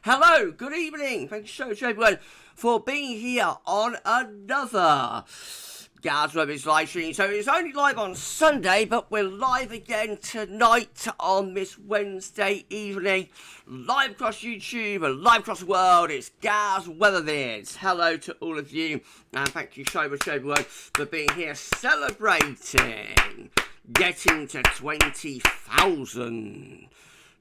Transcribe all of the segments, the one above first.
Hello, good evening. Thank you so much, everyone, for being here on another GavsWeatherVids live stream. So it's only live on Sunday, but we're live again tonight on this Wednesday evening. Live across YouTube and live across the world. It's GavsWeatherVids. Hello to all of you, and thank you so much, everyone, for being here celebrating getting to 20,000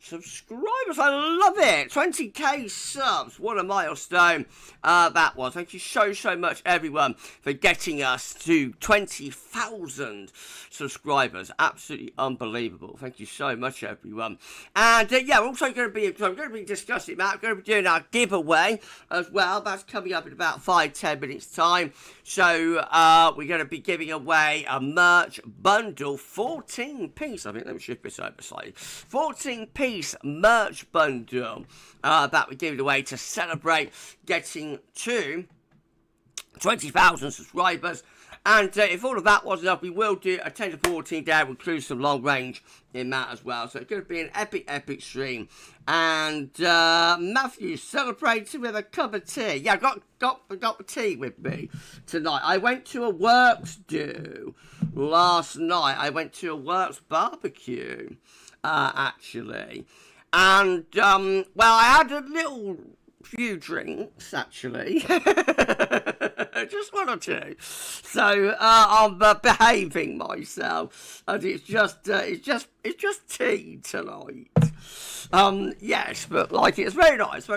subscribers. I love it. 20k subs. What a milestone that was. Thank you so much, everyone, for getting us to 20,000 subscribers. Absolutely unbelievable. Thank you so much, everyone. And yeah, we're also going to be discussing that. We're going to be doing our giveaway as well. That's coming up in about 5-10 minutes time. So we're going to be giving away a merch bundle, 14-piece. I think let me shift this over slightly. 14-piece merch bundle that we're giving away to celebrate getting to 20,000 subscribers. And if all of that wasn't enough, we will do a 10 to 14 day, include some long range in that as well. So it's going to be an epic stream. And Matthew celebrating with a cup of tea. Yeah, I got the tea with me tonight. I went to a works do last night. I went to a works barbecue, actually. And, well, I had a few drinks, actually. Just one or two. So I'm behaving myself, and it's just tea tonight. Yes, but like it's very nice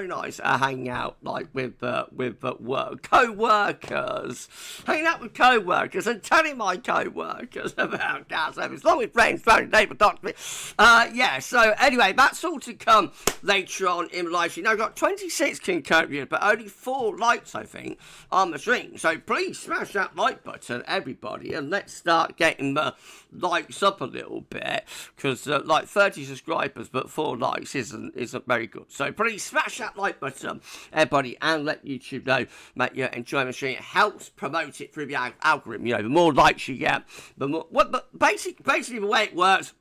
hanging out like with co-workers, hanging out with co-workers and telling my co-workers about GavsWeatherVids, along with friends, family, neighbour, doctor. Yeah. So anyway, that's all to come later on in live stream. Now I've got 26 concurrent viewers, but only 4 likes, I think, on the stream. So please smash that like button, everybody, and let's start getting the likes up a little bit, because like 30 subscribers but 4 likes isn't very good. So please smash that like button, everybody, and let YouTube know that you're enjoying the stream. It helps promote it through the algorithm. You know, the more likes you get, the more. But basically the way it works,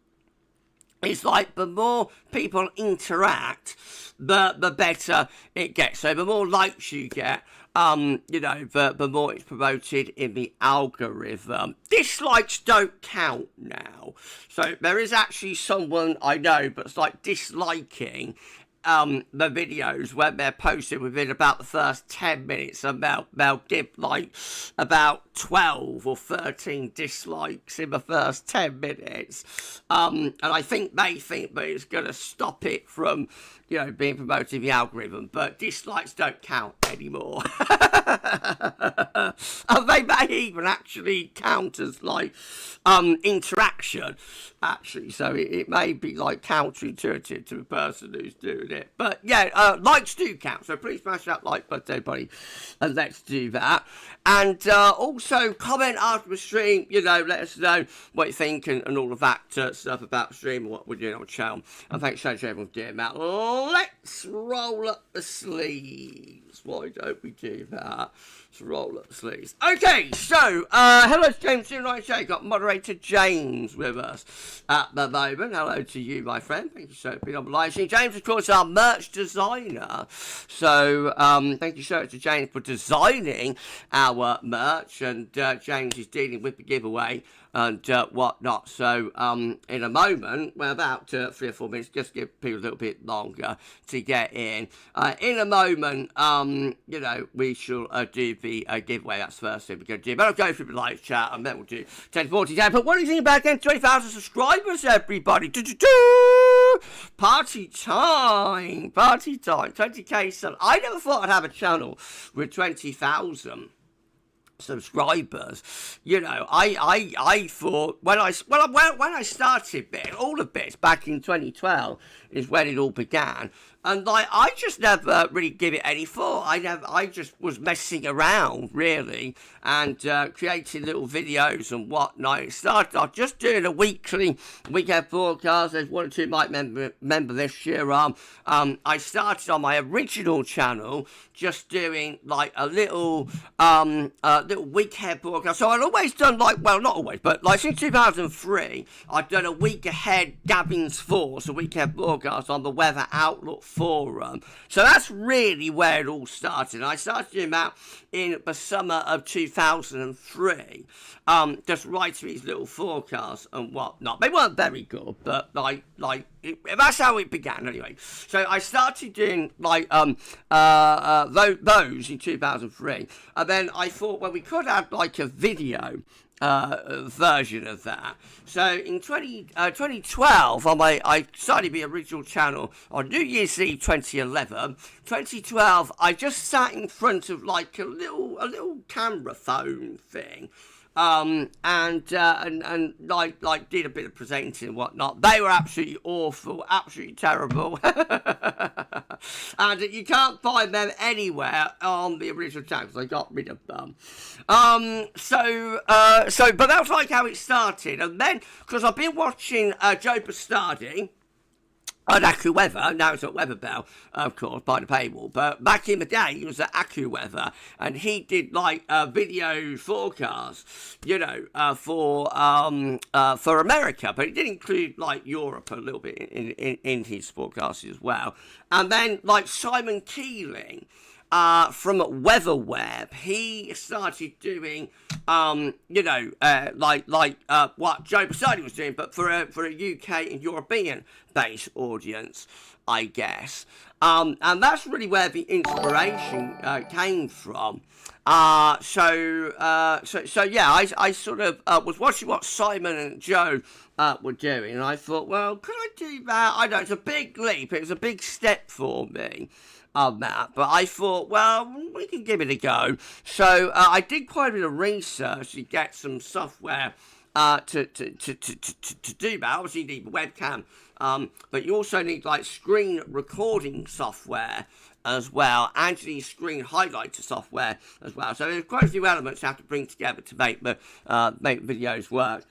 it's like the more people interact, the better it gets. So the more likes you get, you know, the more it's promoted in the algorithm. Dislikes don't count now. So there is actually someone I know that's like disliking the videos when they're posted within about the first 10 minutes, and they'll give like about 12 or 13 dislikes in the first 10 minutes. And I think they think that it's going to stop it from, you know, being promoted in the algorithm, but dislikes don't count anymore. And they may even actually count as like interaction, actually. So it may be like counterintuitive to the person who's doing it. But yeah, likes do count. So please smash that like button, everybody, and let's do that. And also comment after the stream, you know, let us know what you think and all of that stuff about the stream and what we're doing on the channel. And thanks so much everyone for doing that. Let's roll up the sleeves. Why don't we do that? Let's roll up the sleeves. Okay, so hello to James 298. Got moderator James with us at the moment. Hello to you, my friend. Thank you so much for being on the live stream. James, of course, our merch designer. So thank you so much to James for designing our merch, and James is dealing with the giveaway and whatnot. So in a moment, we're about 3 or 4 minutes, just give people a little bit longer to get in. In a moment, you know, we shall do the giveaway. That's the first thing we're going to do. But I'll go through the live chat, and then we'll do 10 to 40 days. But what do you think about getting 20,000 subscribers, everybody? Party time! Party time! 20k subs. I never thought I'd have a channel with 20,000 subscribers. You know, I thought when I started all of this back in 2012 is when it all began, and like I just never really give it any thought. I just was messing around really, and creating little videos and whatnot. It started off just doing a weekend broadcast. There's one or two might remember this year. I started on my original channel just doing like a little weekend broadcast. So I'd always done like, well, not always, but like since 2003, I've done a week ahead Gavin's Force, a weekend broadcast on the Weather Outlook forum. So that's really where it all started. I started doing that in the summer of 2003, just writing these little forecasts and whatnot. They weren't very good, but that's how it began anyway. So I started doing those in 2003, and then I thought, well, we could have like a video version of that. So in 2012, I started the original channel on New Year's Eve 2011. 2012, I just sat in front of like a little camera phone thing. And did a bit of presenting and whatnot. They were absolutely awful, absolutely terrible. And you can't find them anywhere on the original channel because I got rid of them. But that was like how it started. And then, because I've been watching Joe Bastardi on AccuWeather, now it's at Weather Bell, of course, by the paywall. But back in the day, he was at AccuWeather, and he did like video forecasts, for America. But he did include like Europe a little bit in his forecasts as well. And then like Simon Keeling, from WeatherWeb, he started doing, what Joe Bastardi was doing, but for a UK and European-based audience, I guess. And that's really where the inspiration came from. I sort of was watching what Simon and Joe were doing, and I thought, well, could I do that? I know it's a big leap. It was a big step for me. That, but I thought, well, we can give it a go. So I did quite a bit of research to get some software to do that. Obviously, you need a webcam, but you also need like screen recording software as well, and you need screen highlighter software as well. So there's quite a few elements you have to bring together to make videos work.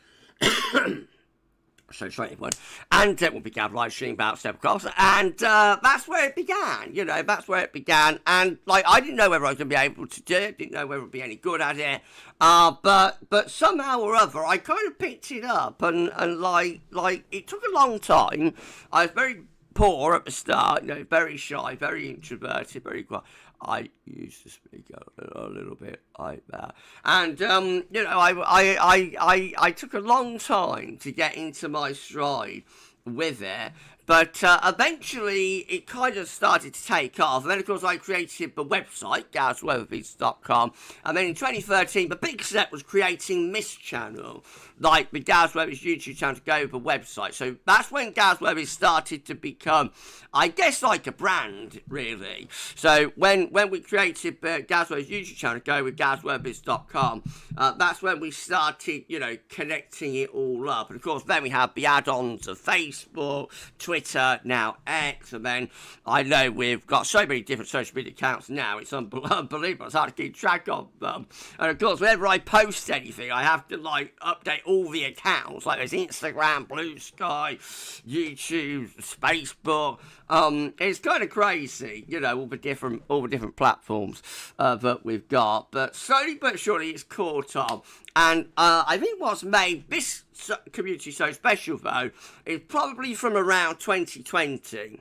So sorry everyone, and it will be Gav live streaming about Stepcross, and that's where it began, that's where it began, and like I didn't know whether I was going to be able to do it, didn't know whether I'd be any good at it, but somehow or other I kind of picked it up, and like it took a long time. I was very poor at the start, very shy, very introverted, very quiet. I used to speak a little bit like that, and I took a long time to get into my stride with it. But eventually, it kind of started to take off. And then, of course, I created the website, GavsWeatherVids.com. And then in 2013, the big step was creating this channel, like the GavsWeatherVids YouTube channel to go with the website. So that's when GavsWeatherVids started to become, I guess, like a brand, really. So when we created the GavsWeatherVids YouTube channel to go with GavsWeatherVids.com, that's when we started, connecting it all up. And, of course, then we have the add-ons of Facebook, Twitter, now X, and then I know we've got so many different social media accounts now, it's unbelievable, it's hard to keep track of them. And of course, whenever I post anything, I have to like update all the accounts, like there's Instagram, Blue Sky, YouTube, Facebook. It's kind of crazy, all the different platforms that we've got, but slowly but surely it's caught on. And I think what's made this community so special, though, is probably from around 2020.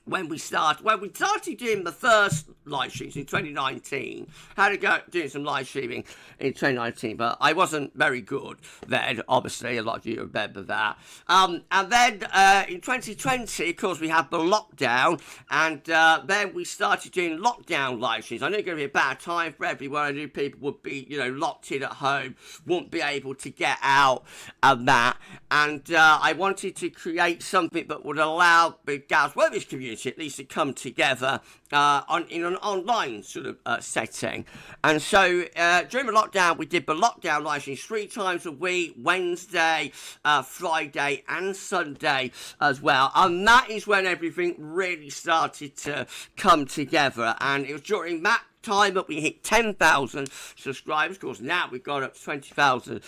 When we started doing the first live streams in 2019, had to go doing some live streaming in 2019, but I wasn't very good then, obviously, a lot of you remember that. And then in 2020, of course, we had the lockdown, and then we started doing lockdown live streams. I knew it was going to be a bad time for everyone. I knew people would be, locked in at home, wouldn't be able to get out and that. And I wanted to create something that would allow the GavsWeatherVids community at least to come together in an online sort of setting. And so during the lockdown, we did the lockdown live streams 3 times a week, Wednesday, Friday and Sunday as well. And that is when everything really started to come together. And it was during that time that we hit 10,000 subscribers. Of course, now we've gone up to 20,000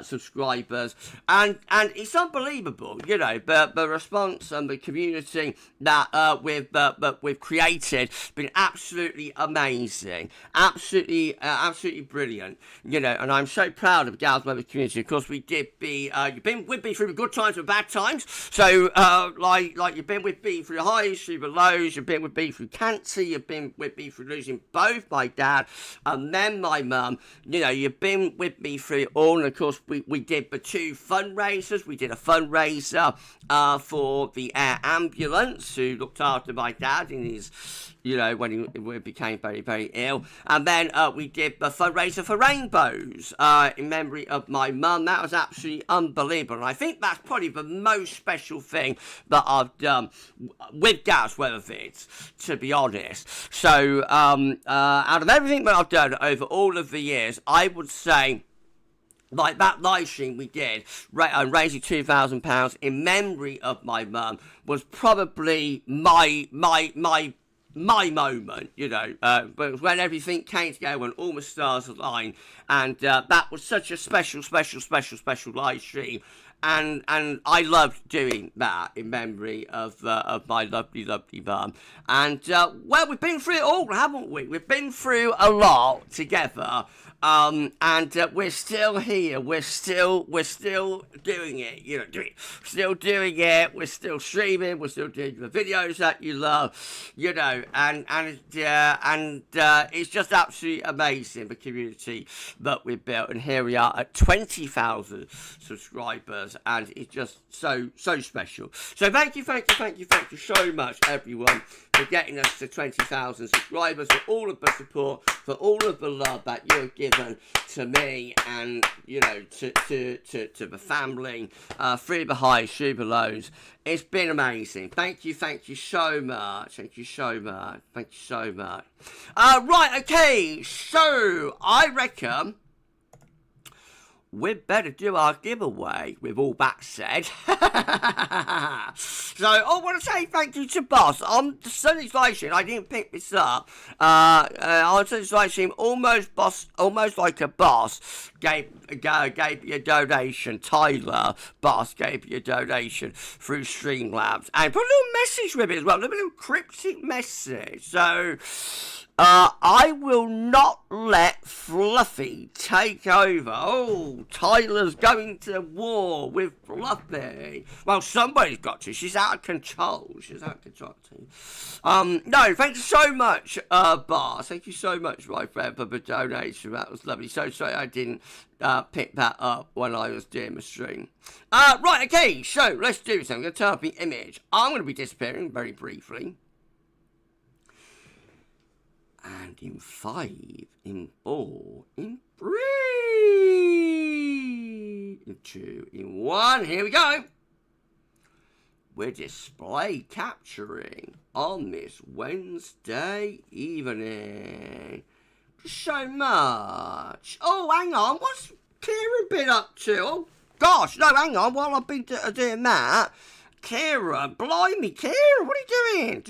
subscribers, and it's unbelievable, you know, the response and the community that we've created has been absolutely amazing, absolutely brilliant, you know, and I'm so proud of GavsWeatherVids community. Of course, you've been with me through the good times and bad times, so like you've been with me through the highs, through the lows, you've been with me through cancer, you've been with me through losing both my dad and then my mum, you know, you've been with me through it all. And of course we did the 2 fundraisers. We did a fundraiser for the air ambulance who looked after my dad in his, you know, when he became very, very ill. And then we did the fundraiser for Rainbows in memory of my mum. That was absolutely unbelievable. And I think that's probably the most special thing that I've done with GavsWeatherVids, to be honest. So out of everything that I've done over all of the years, I would say, like that live stream we did, raising £2,000 in memory of my mum, was probably my moment, you know, but when everything came together, when all the stars aligned, and that was such a special live stream, and I loved doing that in memory of my lovely mum. And well, we've been through it all, haven't we? We've been through a lot together. And we're still here. We're still doing it. You know, still doing it. We're still streaming. We're still doing the videos that you love. You know, and it's just absolutely amazing, the community that we've built. And here we are at 20,000 subscribers, and it's just so special. So thank you so much, everyone, for getting us to 20,000 subscribers, for all of the support, for all of the love that you've given to me, and, you know, to the family, through the highs, through the lows. It's been amazing. Thank you so much. Thank you so much. Right, okay, so I reckon we'd better do our giveaway, with all that said. So, I want to say thank you to Boss. On Sunday's live stream, I didn't pick this up. On Sunday's live stream, almost like a boss, gave you a donation. Tyler Boss gave you a donation through Streamlabs. And put a little message with it as well, a little cryptic message. So, I will not let Fluffy take over. Oh, Tyler's going to war with Fluffy. Well, somebody's got to. She's out of control. No, thank you so much, Boss. Thank you so much, my friend, for the donation. That was lovely. So sorry I didn't pick that up when I was doing the stream. Right, okay, so let's do this. I'm going to turn up the image. I'm going to be disappearing very briefly. And in 5, in 4, in 3, in 2, in 1, here we go. We're display capturing on this Wednesday evening. So much. Oh, hang on, what's Kieran been up to? Oh, gosh, no, hang on, while I've been doing that. Kieran, blimey, Kieran, what are you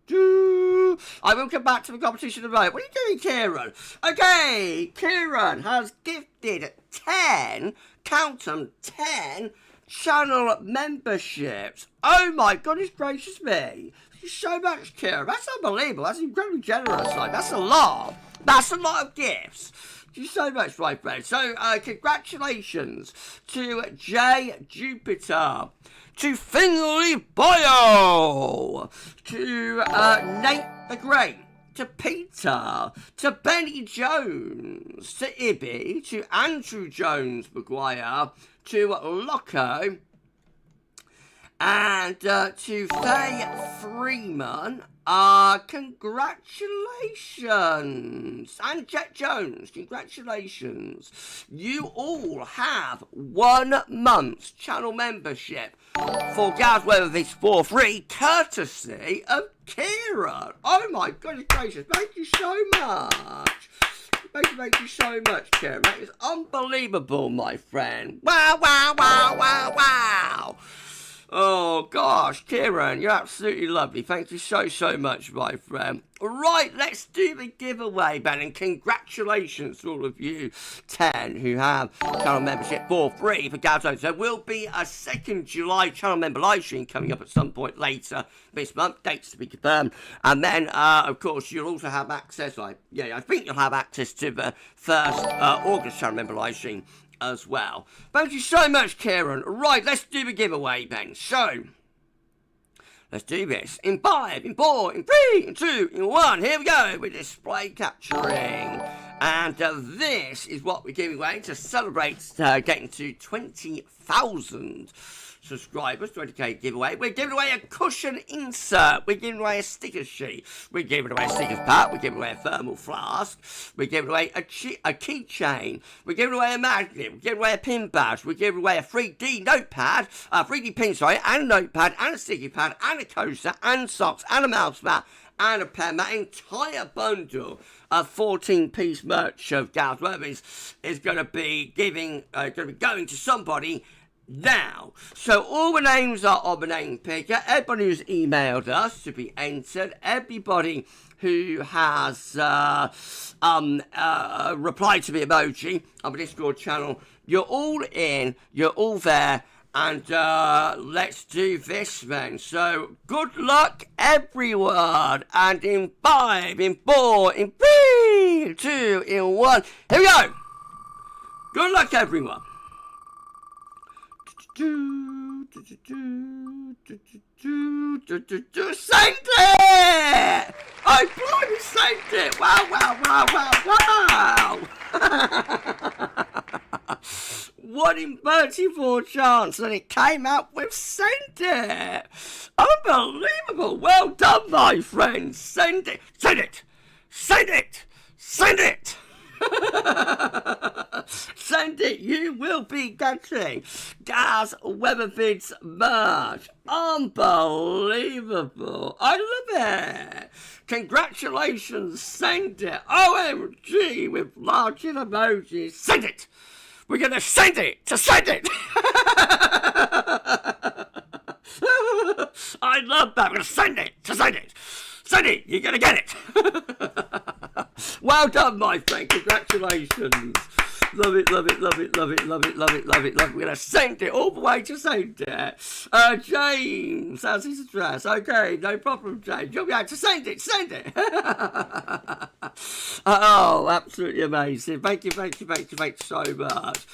doing? I will come back to the competition in a moment. What are you doing, Kieran? Okay, Kieran has gifted 10, count them, 10 channel memberships. Oh my goodness gracious me. Thank you so much, Kieran. That's unbelievable. That's incredibly generous. Like, that's a lot. That's a lot of gifts. Thank you so much, my friend. So, congratulations to J. Jupiter, to Finley Boyle, to Nate the Great, to Peter, to Benny Jones, to Ibby, to Andrew Jones Maguire, to Loco, and to Faye Freeman. Congratulations. And Jet Jones, congratulations. You all have 1 month's channel membership for GavsWeatherVids for free, courtesy of Kieran. Oh my goodness gracious, thank you so much. Thank you so much, Kieran. That is unbelievable, my friend. Wow. Oh, gosh, Kieran, you're absolutely lovely. Thank you so, so much, my friend. Right, let's do the giveaway, Ben, and congratulations to all of you 10 who have channel membership for free for GavsWeatherVids. There will be a 2nd July channel member live stream coming up at some point later this month, dates to be confirmed. And then, of course, you'll also have access, I think you'll have access to the 1st August channel member live stream as well. Thank you so much, Kieran. Right, let's do the giveaway, Ben. So, let's do this in 5, in 4, in 3, in 2, in 1. Here we go with display capturing. And this is what we're giving away to celebrate getting to 20,000 subscribers, 20k giveaway. We're giving away a cushion insert. We're giving away a sticker sheet. We're giving away a stickers pack. We're giving away a thermal flask. We're giving away a keychain. We're giving away a magnet. We're giving away a pin badge. We're giving away a 3D notepad, 3D pin, and a notepad, and a sticky pad, and a coaster, and socks, and a mouse mat, and a pen. That entire bundle of 14-piece merch of GavsWeatherVids is going to be going to somebody now. So all the names are on the name picker. Everybody who's emailed us to be entered. Everybody who has replied to the emoji on the Discord channel. You're all in. You're all there. And let's do this then. So good luck, everyone. And in 5, in 4, in 3, in 2, in 1. Here we go. Good luck, everyone. Send it! I bloody sent it! Wow, wow, wow, wow, wow! 1 in 34 chance that it came out with send it! Unbelievable! Well done, my friends! Send it! Send it! Send it! Send it! Send it, you will be getting GavsWeatherVids merch. Unbelievable. I love it. Congratulations, send it. OMG with large emojis. Send it. We're going to send it to send it. I love that. We're going to send it to send it. Send it. You're going to get it. Well done, my friend. Congratulations. Love it, love it, love it, love it, love it, love it, love it, love it. We're going to send it all the way to send it. James, that's his address. Okay, no problem, James. You'll be able to send it, send it. Oh, absolutely amazing. Thank you, thank you, thank you, thank you so much.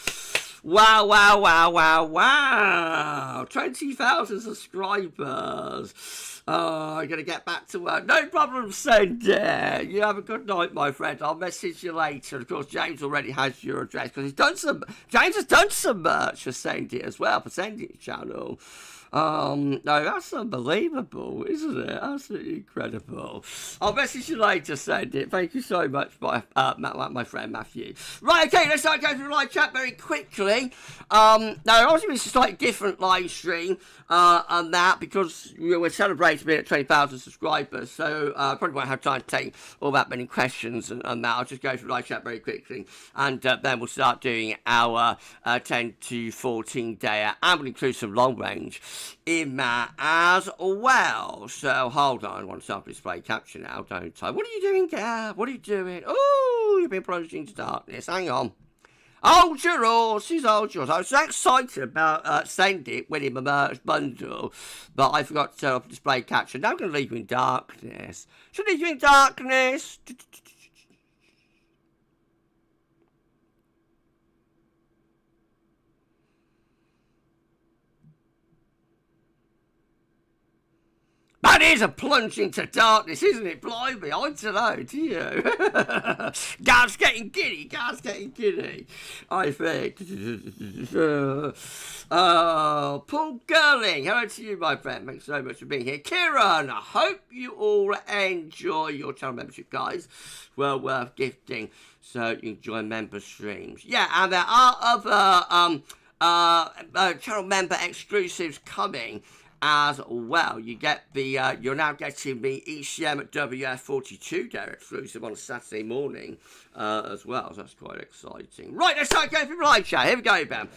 Wow, wow, wow, wow, wow. 20,000 subscribers. Oh, I'm going to get back to work. No problem, send it. You have a good night, my friend. I'll message you later. Of course, James already has your address because James has done some merch for Send It as well, for Send It channel. No, that's unbelievable, isn't it? Absolutely incredible. I'll message you later, Send It. Thank you so much, my friend Matthew. Right, okay, let's start going through the live chat very quickly. Now, obviously, it's a slightly different live stream on that because we're celebrating being at 20,000 subscribers, so I probably won't have time to take all that many questions and that. I'll just go through the live chat very quickly, and then we'll start doing our 10 to 14 day, and we'll include some long range in that as well. So hold on, I want to start display capture now, don't I? What are you doing, Gav? What are you doing? Oh, you've been plunged into darkness. Hang on. Hold your horses, hold yours. I was so excited about Send It winning my merch bundle, but I forgot to turn off display capture. Now I'm going to leave you in darkness. Should I leave you in darkness? That is a plunge into darkness, isn't it? Blimey, I don't know, do you? Gav's getting giddy, I think. Paul Girling, hello to you, my friend. Thanks so much for being here. Kieran, I hope you all enjoy your channel membership, guys. Well worth gifting, so you can join member streams. Yeah, and there are other channel member exclusives coming as well. You get the you're now getting the ECMWF 42 there exclusive on a Saturday morning as well, so that's quite exciting. Right, let's start going through the live chat. Here we go, Ben.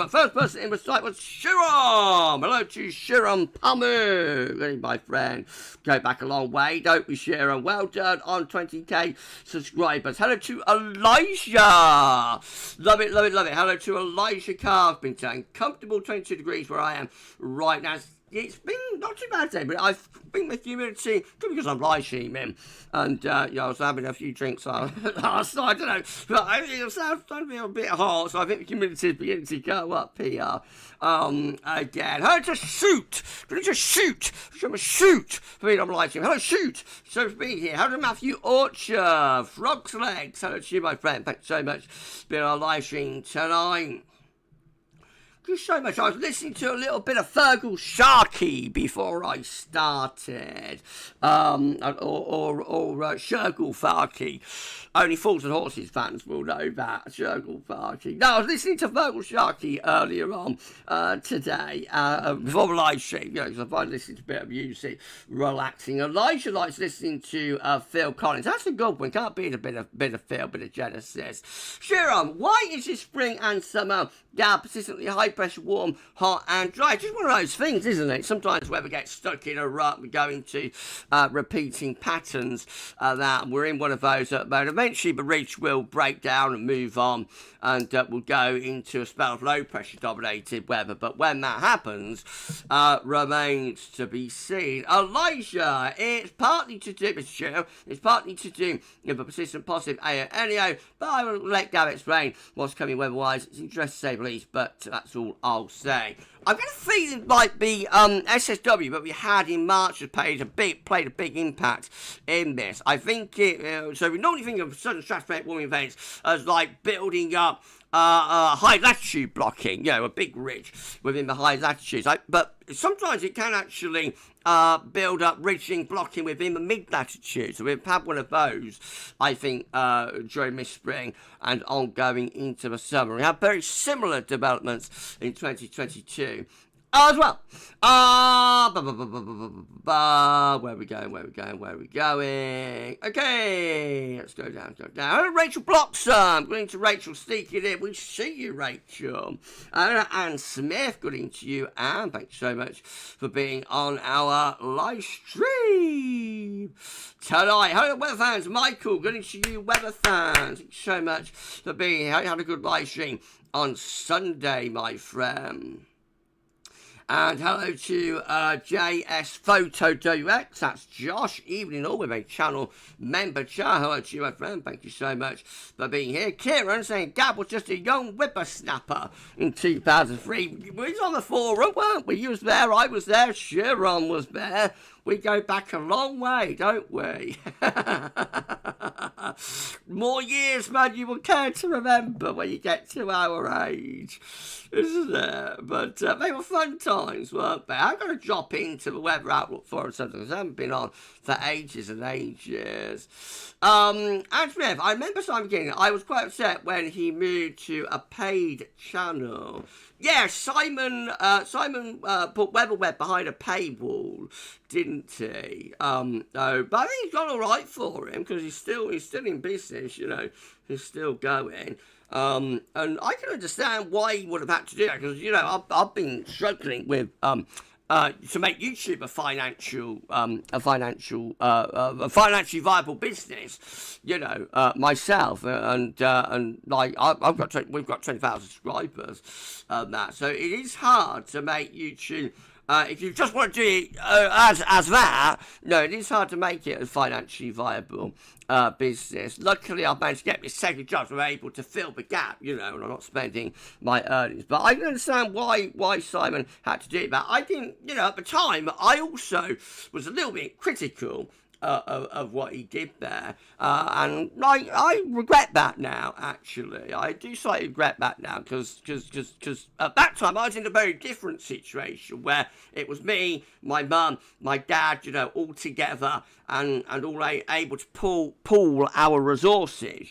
First person in the site was Shiram. Hello to Shiram Pamu. Hey, my friend. Go back a long way, don't we, Shiram? Well done on 20k subscribers. Hello to Elijah. Love it, love it, love it. Hello to Elijah Carr. Been saying comfortable 22 degrees where I am right now. It's been not too bad today, but I've been with humidity because I'm live streaming, and I was having a few drinks last night. I don't know, but I think it's starting to be a bit hot, so I think the humidity is beginning to go up here. Again, hello to Shoot. Going to Shoot. Show me Shoot for me. I'm live streaming. Hello Shoot. So for being here. Hello to Matthew Orchard. Frog's Legs. Hello to you, my friend. Thanks so much for being on live stream tonight. Thank you so much. I was listening to a little bit of Fergal Sharkey before I started, or Shergal Farkey. Only Fools and Horses fans will know that, Shergal Farkey. No, I was listening to Fergal Sharkey earlier on today, before the live stream, because I find listening to a bit of music relaxing. Elijah likes listening to Phil Collins. That's a good one. Can't beat a bit of Phil, bit of Genesis. Sharon, why is this spring and summer persistently high pressure, warm, hot and dry? Just one of those things, isn't it? Sometimes weather gets stuck in a rut, we go into repeating patterns that we're in one of those at the moment. Eventually the reach will break down and move on, and we'll go into a spell of low pressure dominated weather, but when that happens remains to be seen. Elijah, it's partly to do with it's partly to do with a persistent positive AO, but I will let Gav explain what's coming weather-wise. It's interesting to say the least, but that's all I'll say. I've got a feeling like the SSW that we had in March has played a big impact in this. I think it. So we normally think of sudden stratospheric warming events as like building up high latitude blocking, a big ridge within the high latitudes. But sometimes it can actually build up ridging blocking within the mid latitudes. So we've had one of those, I think, during this spring and ongoing into the summer. We have very similar developments in 2022. As well. Where are we going? Okay, let's go down. Hello, Rachel Bloxham. Good evening to Rachel sneaking in. We see you, Rachel. Hello, Anne Smith. Good evening to you, Anne. Thanks so much for being on our live stream tonight. Hello, weather fans. Michael. Good evening to you, weather fans. Thanks so much for being here. Had a good live stream on Sunday, my friend. And hello to JS Photo WX, that's Josh, evening all with a channel member chat. Hello to you, my friend, thank you so much for being here. Kieran saying Gab was just a young whippersnapper in 2003. We was on the forum, weren't we? You was there, I was there, Sharon was there. We go back a long way, don't we? More years, man, you will care to remember when you get to our age, isn't it? But they were fun times, weren't they? I'm going to drop into the weather outlook for us because I haven't been on for ages and ages. And Smith, I remember Simon beginning, I was quite upset when he moved to a paid channel. Yeah, Simon put WeatherWeb behind a paywall, didn't he? No, but I think he's gone all right for him because he's still in business, he's still going. And I can understand why he would have had to do that because I've been struggling with to make YouTube a financially viable business, myself, and like we've got 20,000 subscribers, that, so it is hard to make YouTube. If you just want to do it as that, it is hard to make it a financially viable business. Luckily, I've managed to get this second job, so I'm able to fill the gap, and I'm not spending my earnings. But I can understand why Simon had to do it. But I didn't, at the time, I also was a little bit critical of what he did there, and I regret that now. Actually, I do slightly regret that now because at that time I was in a very different situation where it was me, my mum, my dad, all together and all able to pool our resources,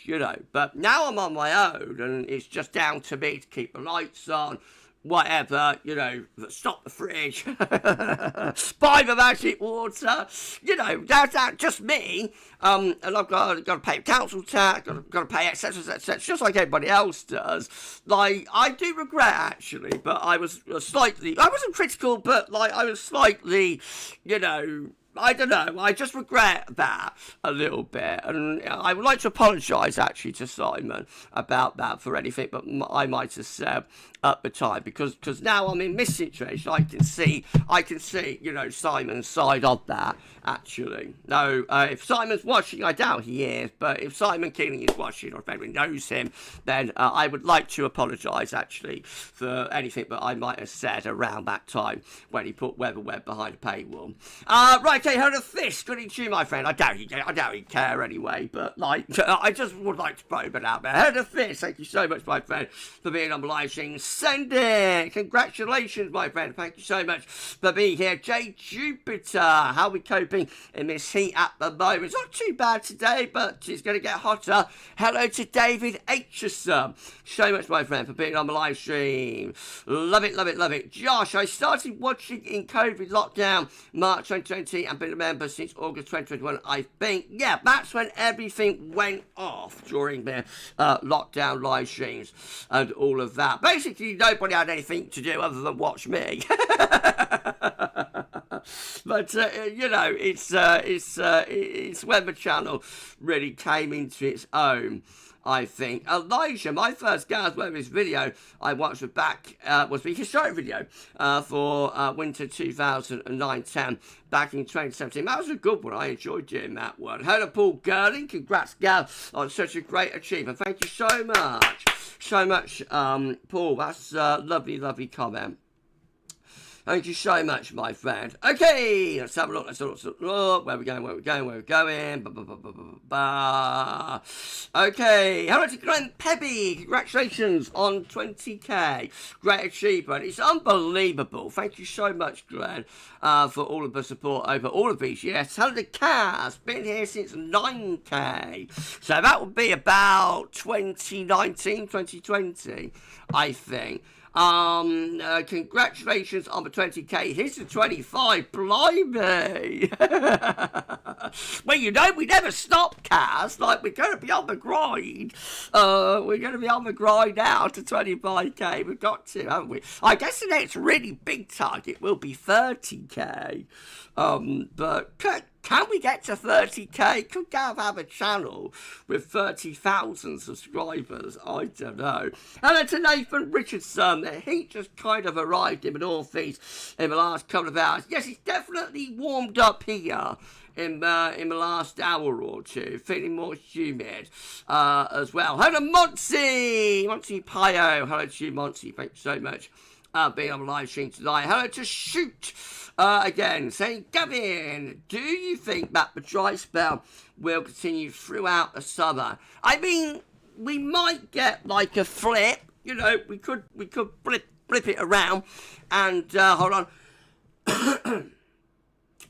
But now I'm on my own, and it's just down to me to keep the lights on, whatever, you know, stop the fridge, buy the magic water, you know, that's just me, and I've got to pay council tax, got to pay etc, just like everybody else does. Like, I do regret, actually, but I wasn't critical, but, like, I was slightly, you know, I don't know, I just regret that a little bit, and I would like to apologise actually to Simon about that for anything but I might have said at the time, because now I'm in this situation. I can see, you know, Simon's side of that, actually. No, if Simon's watching, I doubt he is, but if Simon Keeling is watching, or if anyone knows him, then I would like to apologise, actually, for anything that I might have said around that time when he put WeatherWeb behind a paywall. Right, okay, heard of this. Good evening to you, my friend. I doubt he'd care anyway, but, like, I just would like to probe it out there. Heard of this. Thank you so much, my friend, for being on the live stream. Send it! Congratulations, my friend. Thank you so much for being here. J. Jupiter, how are we coping in this heat at the moment? It's not too bad today, but it's going to get hotter. Hello to David Aitchison. So much, my friend, for being on the live stream. Love it, love it, love it. Josh, I started watching in COVID lockdown March 2020 and been a member since August 2021. I think, yeah, that's when everything went off during the lockdown live streams and all of that. Basically, nobody had anything to do other than watch me. But you know, it's when the channel really came into its own, I think. Elijah, my first GavsWeatherVids video I watched was the historic video for winter 2009-10 back in 2017. That was a good one. I enjoyed doing that one. Hello, Paul Girling. Congrats, Gav, on such a great achievement. Thank you so much. So much, Paul. That's a lovely, lovely comment. Thank you so much, my friend. Okay, let's have a look. Let's look. Where are we going? Where are we going? Where are we going? Okay, hello to Glenn Pebby. Congratulations on 20k. Great achievement. It's unbelievable. Thank you so much, Glenn, for all of the support over all of these. Yes, hello to Kaz. Been here since 9k. So that would be about 2019, 2020, I think. Congratulations on the 20k. Here's the 25. Blimey. Well, you know, we never stop, Kaz. Like, we're going to be on the grind. We're going to be on the grind now to 25k. We've got to, haven't we? I guess the next really big target will be 30k. But can we get to 30k? Could Gav have a channel with 30,000 subscribers? I don't know. Hello to Nathan Richardson. The heat just kind of arrived in the northeast in the last couple of hours. Yes, it's definitely warmed up here in the last hour or two. Feeling more humid as well. Hello to Monty Pio. Hello to you, Monty. Thank you so much being on the live stream tonight. Hello to Shoot. Again, saying, Gavin, do you think that the dry spell will continue throughout the summer? I mean, we might get like a flip, you know, we could flip it around and, hold on.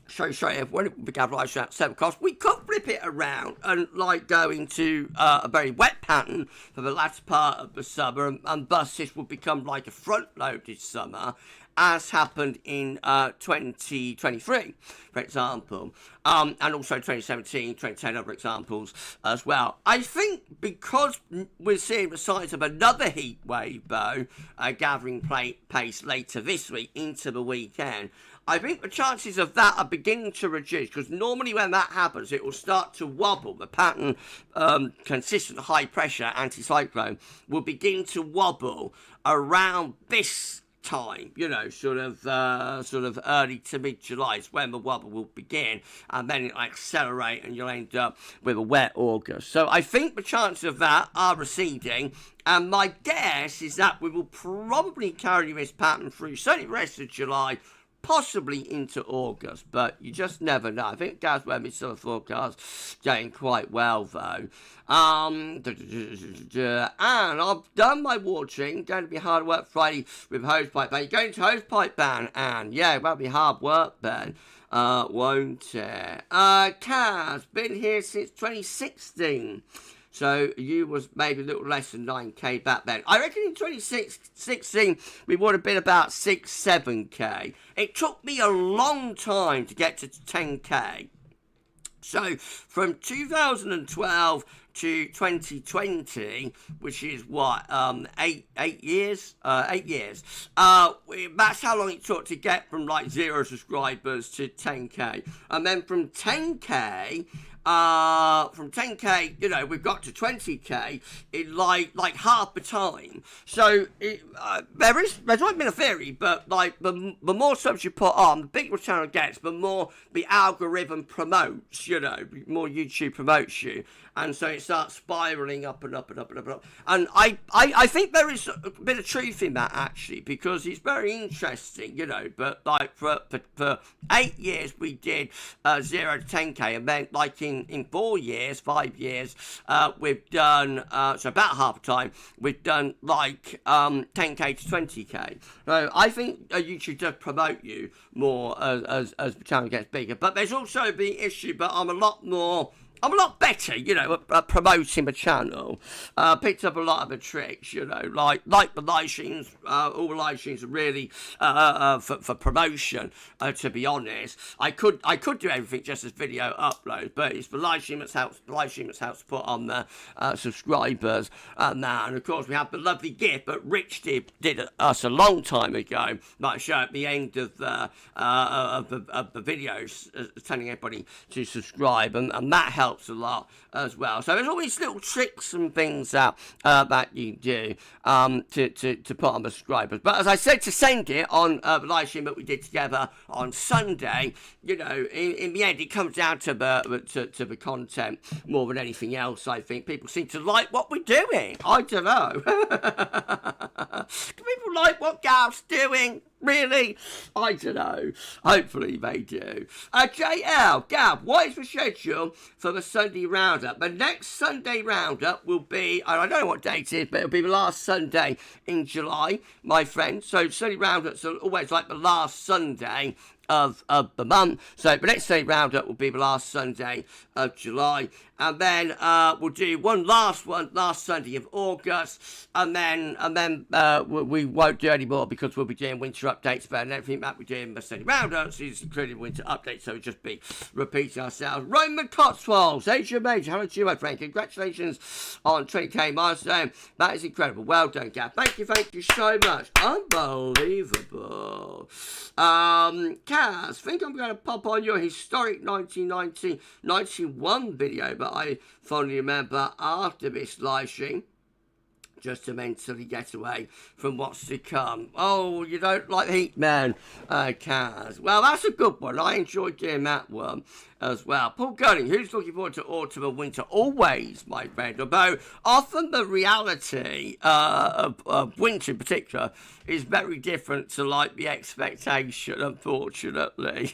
Sorry, when it began live stream at 7 o'clock, we could flip it around and like go into a very wet pattern for the latter part of the summer, and thus this will become like a front-loaded summer, as happened in 2023, for example, and also 2017, 2010, other examples as well. I think because we're seeing the signs of another heat wave, though, gathering pace later this week into the weekend, I think the chances of that are beginning to reduce, because normally when that happens, it will start to wobble. The pattern, consistent high pressure anticyclone, will begin to wobble around this time, you know, sort of early to mid-July is when the wobble will begin, and then it'll accelerate and you'll end up with a wet August. So I think the chances of that are receding, and my guess is that we will probably carry this pattern through certainly the rest of July, possibly into August, but you just never know. I think GavsWeatherVids still forecast going quite well, though. And I've done my watering. Going to be hard work Friday with hosepipe ban. You're going to hosepipe ban, and yeah, it won't be hard work then, won't it? Kaz, been here since 2016. So you was maybe a little less than 9K back then. I reckon in 2016 we would have been about 6, 7K. It took me a long time to get to 10K. So from 2012 to 2020, which is what, 8 years? 8 years. That's how long it took to get from like 0 subscribers to 10K. And then from 10K, you know, we've got to 20K in like half the time. So there's not been a theory, but like the more subs you put on, the bigger the channel gets, the more the algorithm promotes, you know, the more YouTube promotes you. And so it starts spiraling up and up and up and up and up. And I think there is a bit of truth in that, actually, because it's very interesting, you know. But like for 8 years, we did 0 to 10K. And then like in 4 years, 5 years, we've done, so about half the time, we've done like 10K to 20K. So I think YouTube does promote you more as the channel gets bigger. But there's also the issue, but I'm a lot better, you know, at promoting the channel. Picked up a lot of the tricks, you know, like the live streams. All the live streams are really for promotion. To be honest, I could do everything just as video upload, but it's the live stream that helps. The live stream that helps put on the subscribers now. And of course, we have the lovely gift that Rich did us a long time ago. Might show at the end of the videos, telling everybody to subscribe, and that helps a lot as well. So there's all these little tricks and things that you do to put on the subscribers. But as I said, to send it on the live stream that we did together on Sunday, you know, in the end, it comes down to the content more than anything else. I think people seem to like what we're doing. I don't know. Do people like what Gav's doing? Really? I don't know. Hopefully they do. JL, Gav, what is the schedule for the Sunday roundup? The next Sunday roundup will be, I don't know what date it is, but it'll be the last Sunday in July, my friend. So Sunday roundups are always like the last Sunday of the month. So the next Sunday roundup will be the last Sunday of July. And then we'll do last Sunday of August, and then we won't do any more because we'll be doing winter updates. But everything that we're doing the Sunday roundups is including winter updates, so we'll just be repeating ourselves. Roman Cotswolds, Asia Major, hello to you, my friend. Congratulations on 20K milestone. That is incredible. Well done, Gav. Thank you so much. Unbelievable. Kaz, think I'm going to pop on your historic 1990-91 video, but I fondly remember after this live stream, just to mentally get away from what's to come. Oh, you don't like Heat Man, Kaz. Well, that's a good one. I enjoyed doing that one as well. Paul Gunning, who's looking forward to autumn and winter? Always, my friend. Although often the reality of winter in particular is very different to like the expectation, unfortunately.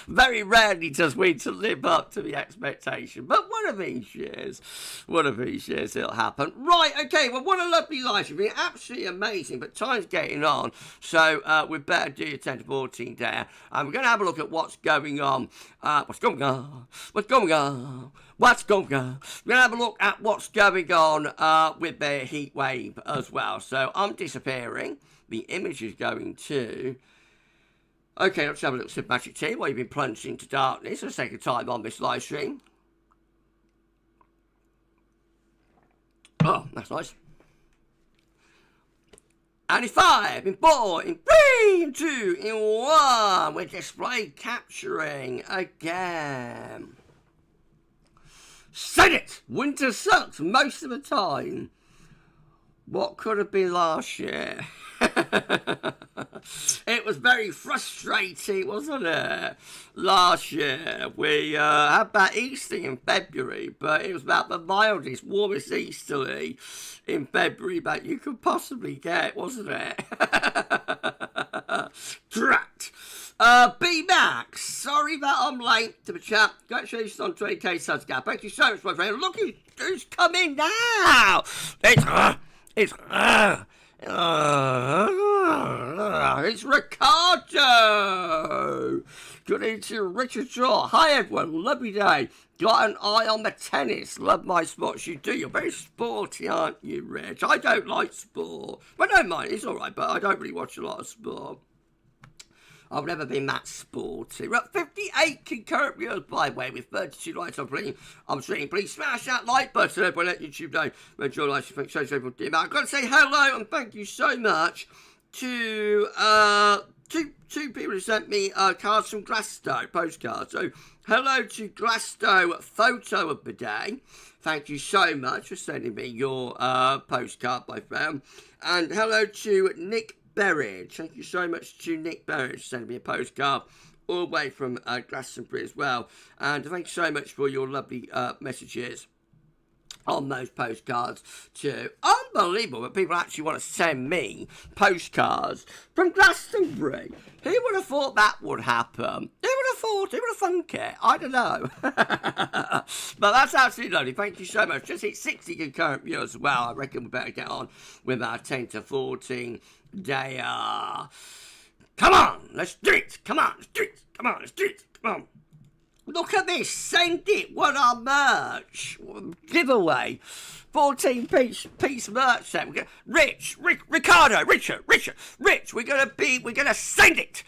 Very rarely does winter live up to the expectation. But one of these years it'll happen. Right, okay, well, what a lovely life. It's been absolutely amazing, but time's getting on. So we'd better do your 10 to 14 there. And we're going to have a look at what's going on. What's going on? We're going to have a look at what's going on with the heat wave as well. So I'm disappearing. The image is going to... Okay, let's have a little sip of magic tea while you've been plunged into darkness. Let's take a time on this live stream. Oh, that's nice. And in 5, in 4, in 3, in 2, in 1, we're display capturing again. Said it! Winter sucks most of the time. What could have been last year? It was very frustrating, wasn't it? Last year we had that Easter in February, but it was about the mildest, warmest Easterly in February that you could possibly get, wasn't it? Drat. B-Max, sorry that I'm late to the chat. Congratulations on 20K subs, Gab. Thank you so much, my friend. Look who's coming now. It's Ricardo. Good evening to Richard Shaw. Hi everyone, lovely day. got an eye on the tennis. Love my sports. You do. You're very sporty, aren't you, Rich? I don't like sport. But I don't mind. It's all right, but I don't really watch a lot of sport. I've never been that sporty. We're at 58 concurrent viewers, by the way, with 32 likes on streaming. Please smash that like button. Everybody let YouTube know when your likes. Thanks so much. I've got to say hello and thank you so much to two people who sent me cards from Glasgow, postcards. So hello to Glasgow Photo of the Day. Thank you so much for sending me your postcard, my friend. And hello to Nick Berridge. Thank you so much to Nick Berridge for sending me a postcard all the way from Glastonbury as well. And thanks so much for your lovely messages on those postcards too. Unbelievable that people actually want to send me postcards from Glastonbury. Who would have thought that would happen? Who would have thought? Who would have thunk it? I don't know. But that's absolutely lovely. Thank you so much. Just hit 60 concurrent viewers as well. I reckon we better get on with our 10 to 14 day. Come on, let's do it. Come on, let's do it. Come on, let's do it. Come on. Look at this, send it, what our merch, giveaway, 14-piece merch set. Rich, we're gonna send it.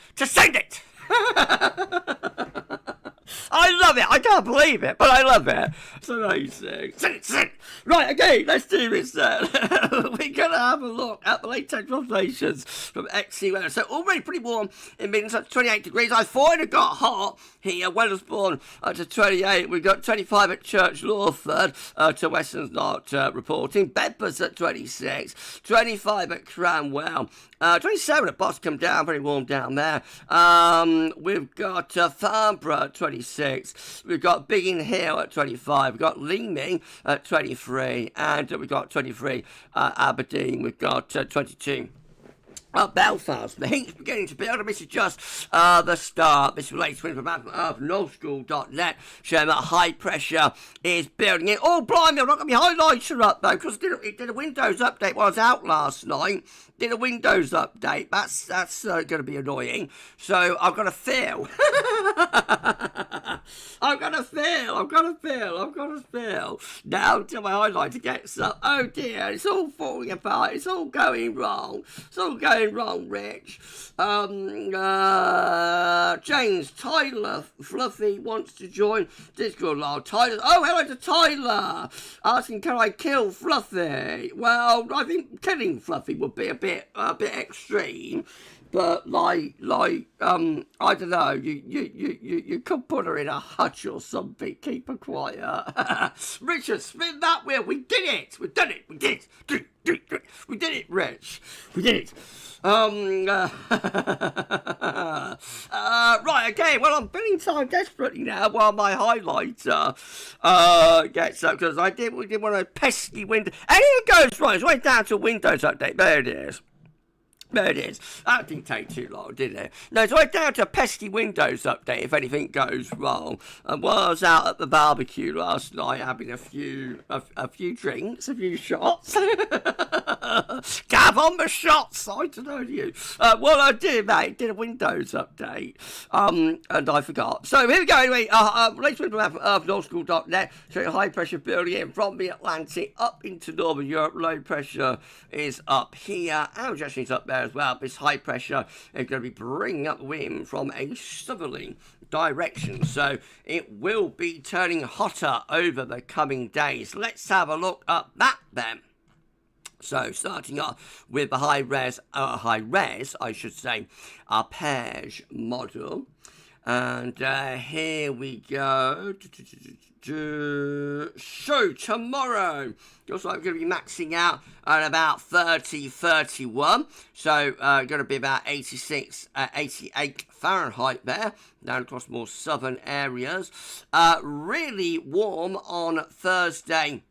I love it. I can't believe it, but I love it. It's amazing. Send it. Right, okay, let's do this then. We're going to have a look at the latest translations from XC weather. So already pretty warm in Midlands, up to 28 degrees. I thought it got hot here. Wetherspoon up to 28. We've got 25 at Church Lawford to Western's not reporting. Bedford's at 26. 25 at Cranwell. 27 at Boscombe down, very warm down there. We've got Farnborough at 26. We've got Biggin Hill at 25. We've got Leaming at 23. And we've got 23 Aberdeen. We've got 22. Belfast, the heat's beginning to build, and this is just the start. This relates to information of nullschool.net showing that high pressure is building in. Oh, blimey, I've not got my highlighter up though, because it did a Windows update while I was out last night. Did a Windows update. That's going to be annoying. So I've got to fill. I've got to fill. Now until my highlighter gets up. Oh dear, it's all falling apart. It's all going wrong. Rich. James Tyler Fluffy wants to join Discord live. Tyler. Oh, hello to Tyler. Asking, can I kill Fluffy? Well, I think killing Fluffy would be a bit extreme. But I don't know. You could put her in a hutch or something. Keep her quiet. Richard, spin that wheel. We did it. We did it. We did it. We did it, Rich. We did it. Right, okay, well, I'm filling time desperately now while my highlighter gets up, because we did one of those pesky Windows. Anything goes wrong, it's right down to a Windows update. There it is. That didn't take too long, did it? No, it's right down to a pesky Windows update if anything goes wrong. And while I was out at the barbecue last night having a few drinks, a few shots. Gav on the shots, I don't know you. Well, I did, mate. Did a Windows update. And I forgot. So here we go, anyway. Let's talk about nullschool.net. So high pressure building in from the Atlantic up into Northern Europe. Low pressure is up here. And Jesse's up there as well. This high pressure is going to be bringing up wind from a southerly direction, so it will be turning hotter over the coming days. Let's have a look at that then. So starting off with the high res, I should say, arpege model. And here we go. So tomorrow, looks like we're going to be maxing out at about 31. So going to be about 88 Fahrenheit there, down across more southern areas. Really warm on Thursday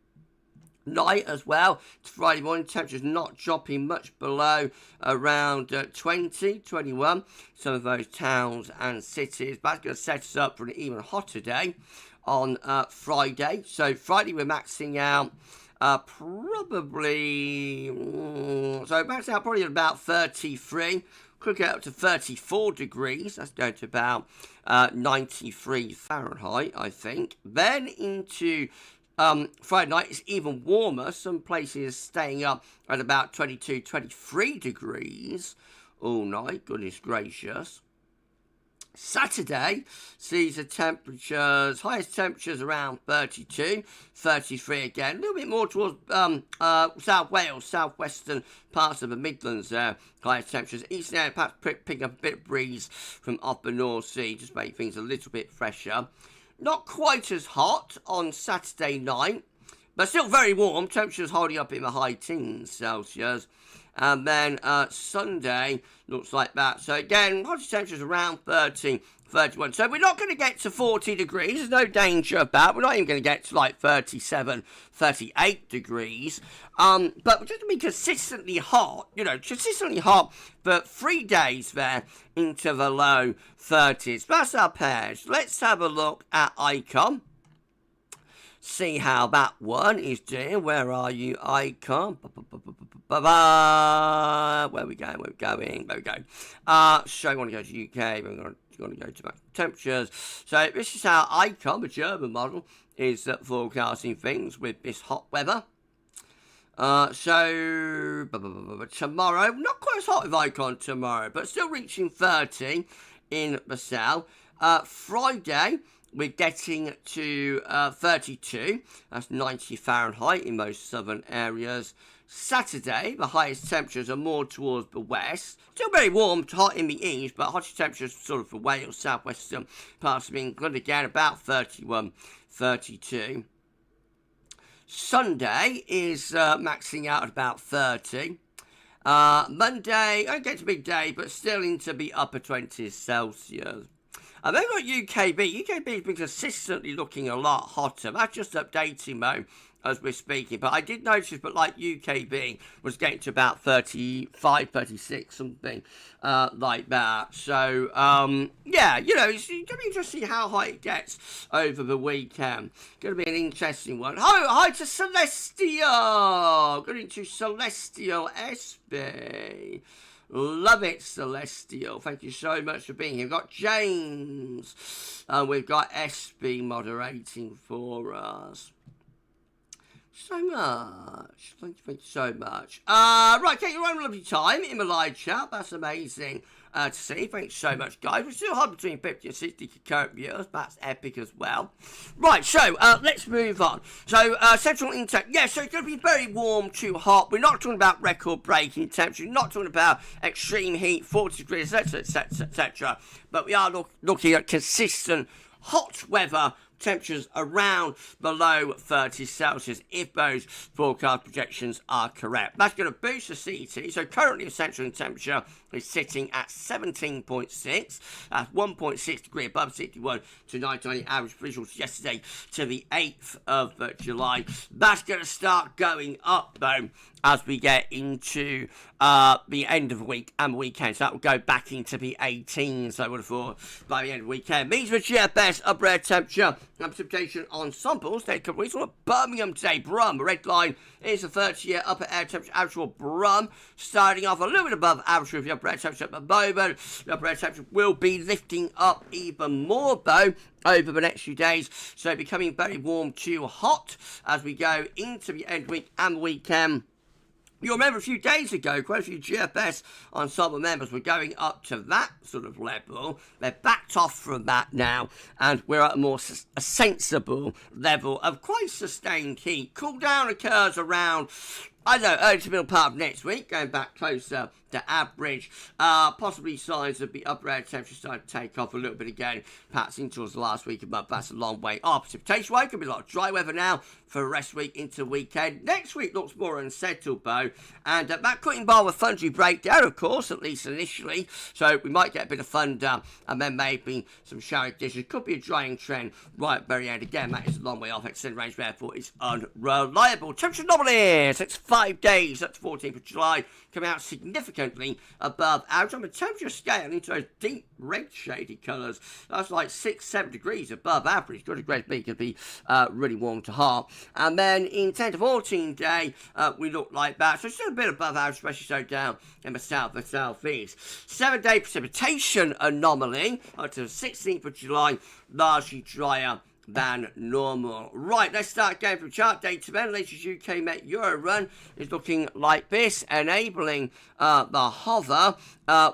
night as well. Friday morning, temperatures not dropping much below around 21. Some of those towns and cities. That's going to set us up for an even hotter day on Friday. So Friday we're maxing out probably at about 33. Could get up to 34 degrees. That's going to about 93 Fahrenheit, I think. Then into Friday night, it's even warmer. Some places staying up at about 22, 23 degrees all night. Goodness gracious. Saturday sees the temperatures, highest temperatures around 32, 33 again, a little bit more towards South Wales, southwestern parts of the Midlands there, highest temperatures. Eastern area perhaps picking up a bit of breeze from off the North Sea, just make things a little bit fresher. Not quite as hot on Saturday night, but still very warm, temperatures holding up in the high teens Celsius. And then Sunday looks like that. So again, hottest temperatures around 30, 31. So we're not going to get to 40 degrees. There's no danger of that. We're not even going to get to like 37, 38 degrees. But we're just going to be consistently hot, consistently hot for 3 days there into the low 30s. That's our pairs. Let's have a look at Icon. See how that one is doing. Where are you, Icon? Where we going? There we go. So we want to go to UK. We're going to go to temperatures. So this is how Icon, the German model, is forecasting things with this hot weather. So tomorrow, not quite as hot with Icon tomorrow, but still reaching 30 in the south. Friday, we're getting to 32. That's 90 Fahrenheit in most southern areas. Saturday, the highest temperatures are more towards the west. Still very warm, hot in the east, but hottest temperatures sort of for Wales, southwestern parts of England. Again, about 31, 32. Sunday is maxing out at about 30. Monday, I don't get to big day, but still into the upper 20s Celsius. And then we've got UKB. UKB has been consistently looking a lot hotter. That's just updating though as we're speaking. But I did notice, but like UKB was getting to about 35, 36, something like that. So, yeah, it's going to be interesting to see how high it gets over the weekend. Going to be an interesting one. Hi to Celestial. Going to Celestial SB. Love it, Celestial. Thank you so much for being here. We've got James. We've got SB moderating for us. So much. Thank you so much. Right, take your own lovely time in the live chat. That's amazing to see. Thanks so much, guys. We're still hard between 50 and 60 concurrent viewers. That's epic as well. Right, so let's move on. So central intake. Yeah, so it's going to be very warm to hot. We're not talking about record-breaking temperature. We're not talking about extreme heat, 40 degrees, etc., etc. But we are looking at consistent hot weather. Temperatures around below 30 Celsius if those forecast projections are correct. That's going to boost the CET. So currently the central temperature is sitting at 17.6. That's 1.6 degrees above 61 to 920 average visuals yesterday to the 8th of July. That's going to start going up though as we get into the end of the week and the weekend. So that will go back into the 18s, I would have thought, by the end of the weekend. Means the GFS upper air temperature and precipitation ensembles. Take a couple weeks. Birmingham today, Brum. The red line is the 30-year upper air temperature average for Brum, starting off a little bit above average with the upper air temperature at the moment. The upper air temperature will be lifting up even more, though, over the next few days. So becoming very warm to hot as we go into the end of the week and the weekend. You'll remember a few days ago, quite a few GFS ensemble members were going up to that sort of level. They're backed off from that now, and we're at a sensible level of quite sustained heat. Cool down occurs around, I don't know, early to middle part of next week, going back closer to average. Possibly signs of the upper air temperature starting to take off a little bit again, perhaps into towards the last week of the month. That's a long way off. Precipitation wise, could be a lot of dry weather now for the rest of the week into the weekend. Next week looks more unsettled though, and that cutting bar with thundery breakdown, of course, at least initially. So we might get a bit of thunder and then maybe some shower conditions. Could be a drying trend right at the very end. Again, that is a long way off. Extended range therefore is unreliable. Temperature anomaly 6 5 days up to 14th of July, coming out significantly above average on the temperature scale into those deep red shady colours. That's like 6-7 degrees above average. Good Great Big could be really warm to hot. And then in 10 to 14 day, we look like that. So still a bit above average, especially so down in the south and southeast. 7-day precipitation anomaly up to the 16th of July, largely drier than normal. Right, let's start going from chart data then. Latest UK Met Euro run is looking like this, enabling the hover.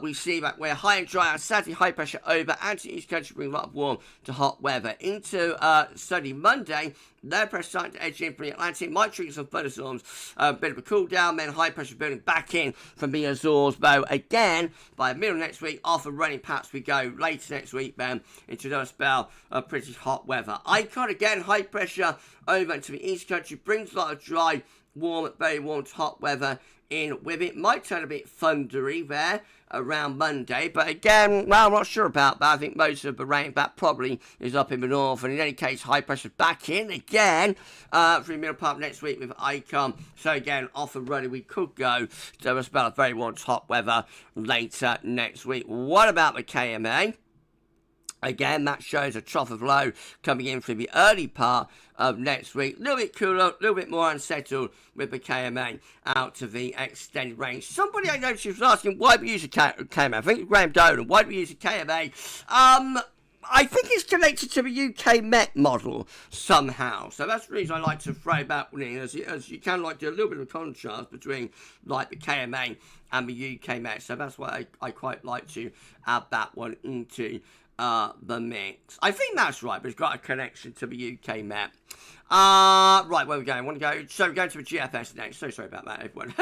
We see that we're high and dry on Saturday, high pressure over, anti-east country bring a lot of warm to hot weather. Into sunny Monday, low pressure starting to edge in from the Atlantic, might trigger some thunderstorms, a bit of a cool down, then high pressure building back in from the Azores, though again, by the middle of next week, off and running perhaps we go later next week then into another spell of pretty hot weather. Icon again, high pressure over into the east country, brings a lot of dry, warm, very warm to hot weather in with it. Might turn a bit thundery there around Monday, but again, well, I'm not sure about that. I think most of the rain that probably is up in the north, and in any case, high pressure back in again for the middle part of next week with Icon. So again, off and running, we could go to a spell of very warm hot weather later next week. What about the KMA? Again, that shows a trough of low coming in through the early part of next week. A little bit cooler, a little bit more unsettled with the KMA out to the extended range. Somebody I noticed was asking why we use a KMA. I think it's Graham Dolan. Why do we use a KMA? I think it's connected to the UK Met model somehow. So that's the reason I like to throw that one in, as you can like do a little bit of contrast between like the KMA and the UK Met. So that's why I quite like to add that one into the mix. I think that's right, but it's got a connection to the UK Met. Right, where are we going? Want to go? So we're going to the GFS next. So sorry about that, everyone.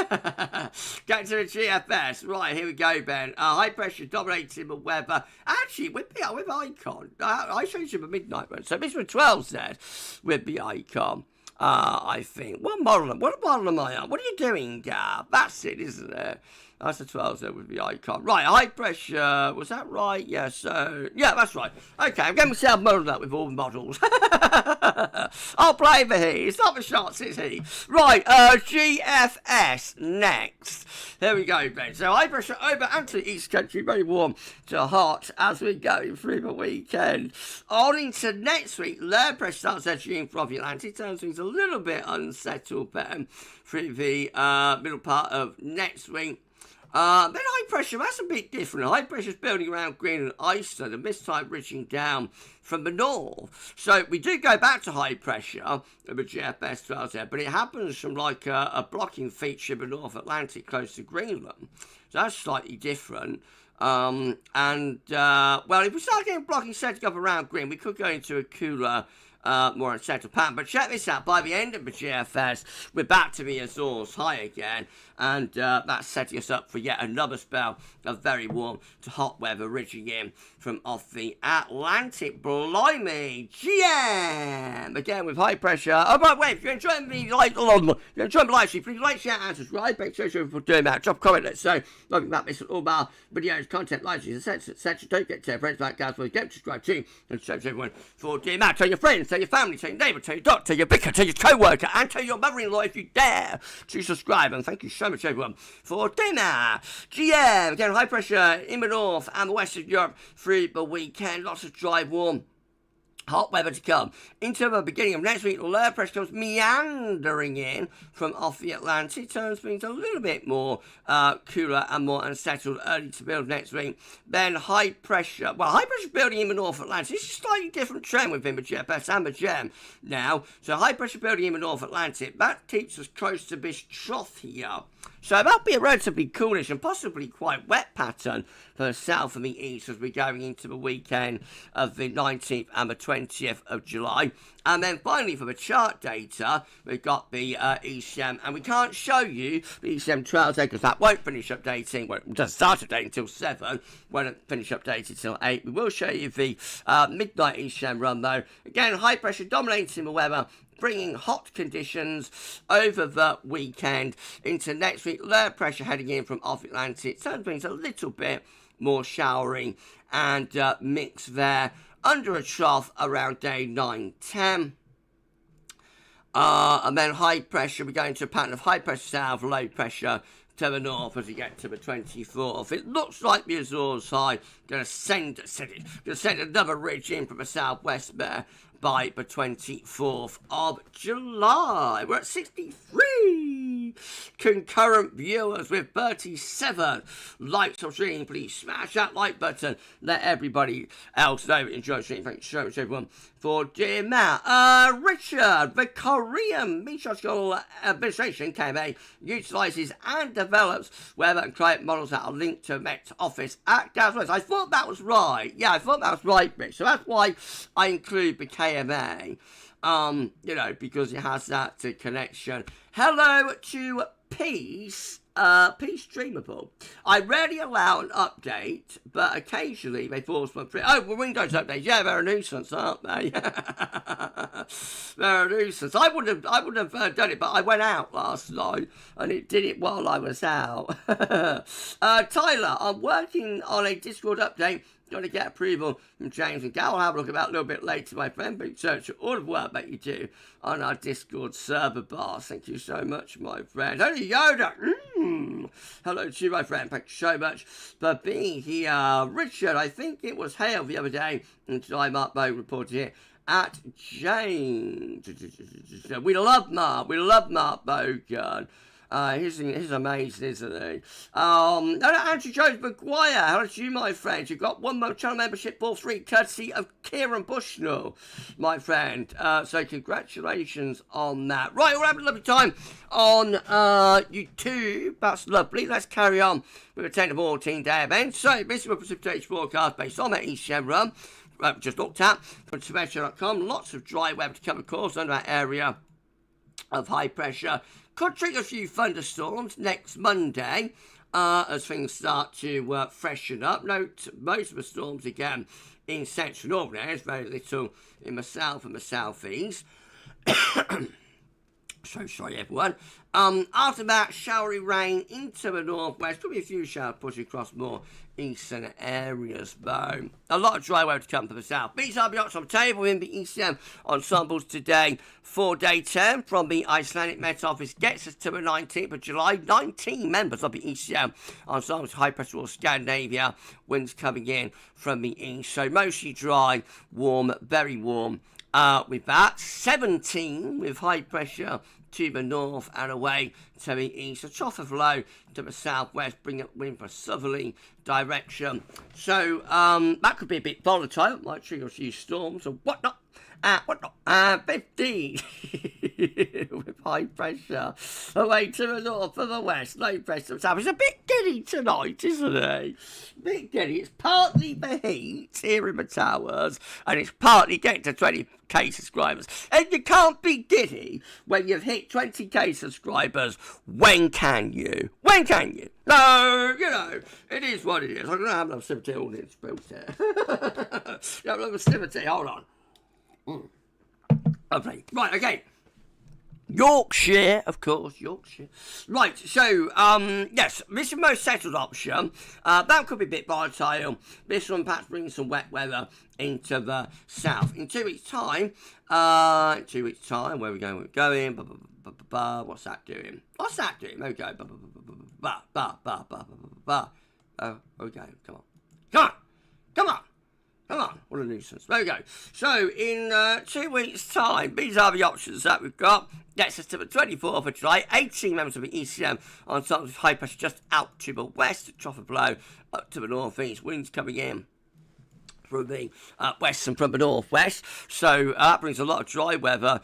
Going to the GFS. Right, here we go, Ben. High pressure dominating the weather. Actually, with Icon. I showed you the midnight one. So this was 12 said with the Icon. I think. What model am I on? What are you doing, Gav? That's it, isn't it? That's the 12 there with the Icon. Right, high pressure. Was that right? Yeah, so... Yeah, that's right. Okay, I'm getting myself muddled up with all the models. I'll play the he. It's not the shots, it's he. Right, GFS next. There we go, Ben. So high pressure over and to the east country. Very warm to hot as we go through the weekend. On into next week, low pressure starts edging from the Atlantic. Turns things a little bit unsettled, Ben, through the middle part of next week. Then high pressure, that's a bit different. High pressure is building around Greenland, Iceland, and this time reaching down from the north. So we do go back to high pressure of the GFS 12 there, but it happens from like a blocking feature in the North Atlantic close to Greenland. So that's slightly different. Well, if we start getting blocking setting up around Green, we could go into a cooler, more unsettled pattern. But check this out, by the end of the GFS, we're back to the Azores high again, and that's setting us up for yet another spell of very warm to hot weather reaching in from off the Atlantic. Blimey, GM! Again with high pressure. Oh, by the way, if you're enjoying the live stream, please like, share, and subscribe. Make sure for doing that. Drop a comment, let's say, nothing about this, all about videos, content, live streams, etc. Don't get to your friends like GavsWeatherVids. Get subscribe to, and show everyone for doing that. Tell your friends, tell your family, tell your neighbour, tell your doctor, tell your vicar, tell your co-worker, and tell your mother-in-law if you dare to subscribe. And thank you so much, everyone, for doing that. GM, again, high pressure in the north and the west of Europe through the weekend. Lots of dry, warm, hot weather to come. Into the beginning of next week, the low pressure comes meandering in from off the Atlantic. Turns things a little bit more cooler and more unsettled early to build next week. Then high pressure building in the North Atlantic. This is a slightly different trend within the GFS and the GEM now. So high pressure building in the North Atlantic, that keeps us close to this trough here. So that'll be a relatively coolish and possibly quite wet pattern for the south and the east as we're going into the weekend of the 19th and the 20th of July. And then finally for the chart data, we've got the ECM, and we can't show you the ECM 12 because that won't finish updating. Well, it doesn't start updating until 7, won't finish updating till 8. We will show you the midnight ECM run though. Again, high pressure dominating the weather, bringing hot conditions over the weekend into next week. Low pressure heading in from off Atlantic. Turns things a little bit more showery and mixed there under a trough around day 9-10. And then high pressure, we're going to a pattern of high pressure south, low pressure to the north as we get to the 24th. It looks like the Azores High going to send another ridge in from the southwest there by the 24th of July. We're at 63 concurrent viewers with 37 likes on stream. Please smash that like button. Let everybody else know enjoy the stream. Thank you so much, everyone, for doing that. Richard, the Korean Meteorological Administration, KMA, utilises and develops weather and climate models that are linked to Met Office at GavsWeatherVids. I thought that was right. Yeah, I thought that was right, Rich. So that's why I include the KMA, because it has that connection. Hello to Peace. Peace Dreamable. I rarely allow an update, but occasionally they force one through. Oh, well, Windows updates. Yeah, they're a nuisance, aren't they? They're a nuisance. I would have done it, but I went out last night and it did it while I was out. Tyler, I'm working on a Discord update. Got to get approval from James and Gal. I'll have a look at that a little bit later, my friend. But search all of the work that you do on our Discord server bar. Thank you so much, my friend. Holy Yoda. Hello to you, my friend. Thank you so much for being here. Richard, I think it was Hale the other day. And today Mark Bow reported here at James. We love Mark. We love Mark Bogan. He's amazing, isn't he? Andrew Jones Maguire, hello to you, my friend. You've got 1 month channel membership for free, courtesy of Kieran Bushnell, my friend. So congratulations on that. Right, we're having a lovely time on YouTube. That's lovely. Let's carry on with a 10 to 14 day event. So this is a precipitation forecast based on that ECM run. Just looked at from Timeout.com. Lots of dry weather to come, of course, under that area of high pressure. Could trigger a few thunderstorms next Monday as things start to freshen up. Note most of the storms again in central northern areas, very little in the south and the southeast. So sorry, everyone. After that, showery rain into the northwest. Could be a few showers pushing across more eastern areas, though. A lot of dry weather to come to the south. These are the odds on the table in the ECM ensembles today. 4-day term from the Icelandic Met Office gets us to the 19th of July. 19 members of the ECM ensembles, high pressure or Scandinavia. Winds coming in from the east. So mostly dry, warm, very warm. With that, 17 with high pressure to the north and away to the east. A trough of low to the southwest, bring up wind from a southerly direction. So that could be a bit volatile, might trigger a few storms or whatnot. 15 with high pressure away to the north and the west, low pressure south. It's a bit giddy tonight, isn't it? A bit giddy. It's partly the heat here in the towers, and it's partly getting to 20k subscribers. And you can't be giddy when you've hit 20k subscribers. When can you? When can you? No, it is what it is. I'm going to have another sympathy audience built here. Have another sympathy, hold on. Lovely. Right, okay. Yorkshire, of course, Yorkshire. Right, so, yes, this is the most settled option. That could be a bit volatile. This one perhaps brings some wet weather into the south. In 2 weeks' time, where are we going? We're going. What's that doing? There we go. Okay, come on, what a nuisance. There we go. So, in 2 weeks' time, these are the options that we've got. Gets us to the 24th of July. 18 members of the ECM on top of high pressure just out to the west. Trough of low up to the northeast. Winds coming in from the west and from the northwest. So that brings a lot of dry weather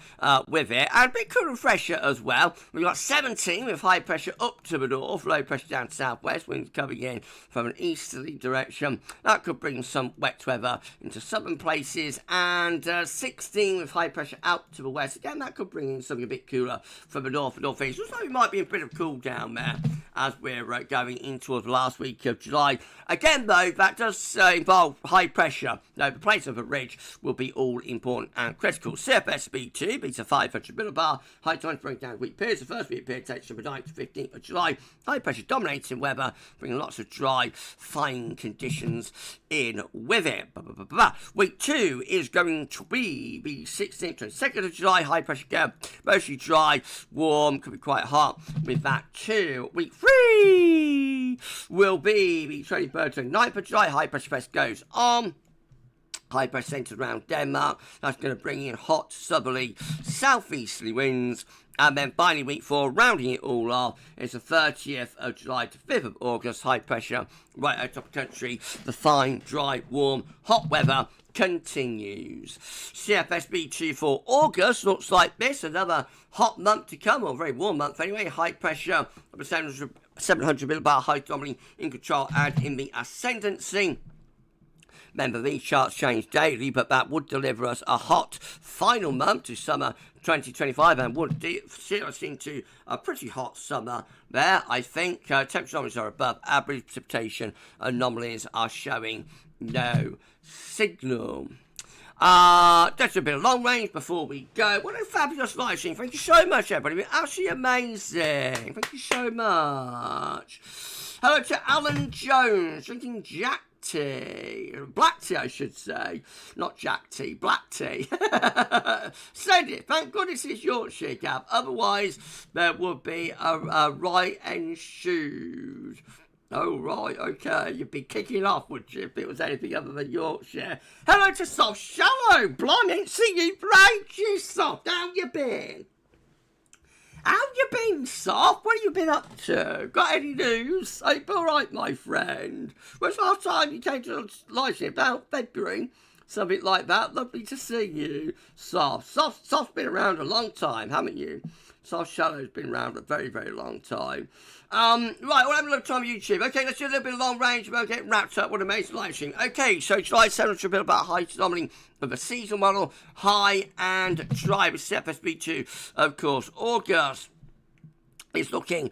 with it. And a bit cool and fresher as well. We've got 17 with high pressure up to the north, low pressure down to southwest. Winds coming in from an easterly direction. That could bring some wet weather into southern places. And 16 with high pressure out to the west. Again, that could bring in something a bit cooler from the north and northeast. Looks like we might be a bit of cool down there as we're going into the last week of July. Again, though, that does involve high pressure pressure over the place of a ridge will be all important and critical. CFSB2 beats a 500 millibar. High times break down weak periods. The first week period takes from the 9th to 15th of July. High pressure dominating weather, bringing lots of dry, fine conditions in with it. Week 2 is going to be the 16th to 22nd of July. High pressure again, mostly dry, warm, could be quite hot with that too. Week 3 will be the 23rd to 29th of July. High pressure press goes on. High pressure centred around Denmark. That's going to bring in hot, southerly, southeasterly winds. And then finally, week 4, rounding it all off, is the 30th of July to 5th of August. High pressure right over top of the country. The fine, dry, warm, hot weather continues. CFSB2 for August looks like this. Another hot month to come, or very warm month anyway. High pressure of 700 millibar, high dominating in control and in the ascendancy. Remember, these charts change daily, but that would deliver us a hot final month to summer 2025 and would see us into a pretty hot summer there, I think. Temperature anomalies are above average. Precipitation anomalies are showing no signal. That's a bit of long range before we go. What a fabulous live stream. Thank you so much, everybody. It's absolutely amazing. Thank you so much. Hello to Alan Jones, drinking Jack tea. Black tea, I should say. Not Jack tea, black tea. Said it. Thank goodness it's Yorkshire, Gav. Otherwise, there would be a right end shoes. Oh, right, okay. You'd be kicking off, would you, if it was anything other than Yorkshire? Hello to Soft Shallow. Blimey, see you for ages, Soft. How you been? How you been, Soft? What have you been up to? Got any news? Hope all right, my friend. When's the last time you came to live stream? About February? Something like that. Lovely to see you, Soft. Soft's been around a long time, haven't you? Soft Shallow's been around a very, very long time. Right, we'll have a little time on YouTube. Okay, let's do a little bit of long range. We'll get wrapped up. What an amazing live stream. Okay, so July 7th should be about high dominating of a seasonal model. High and dry with CFSB2, of course. August is looking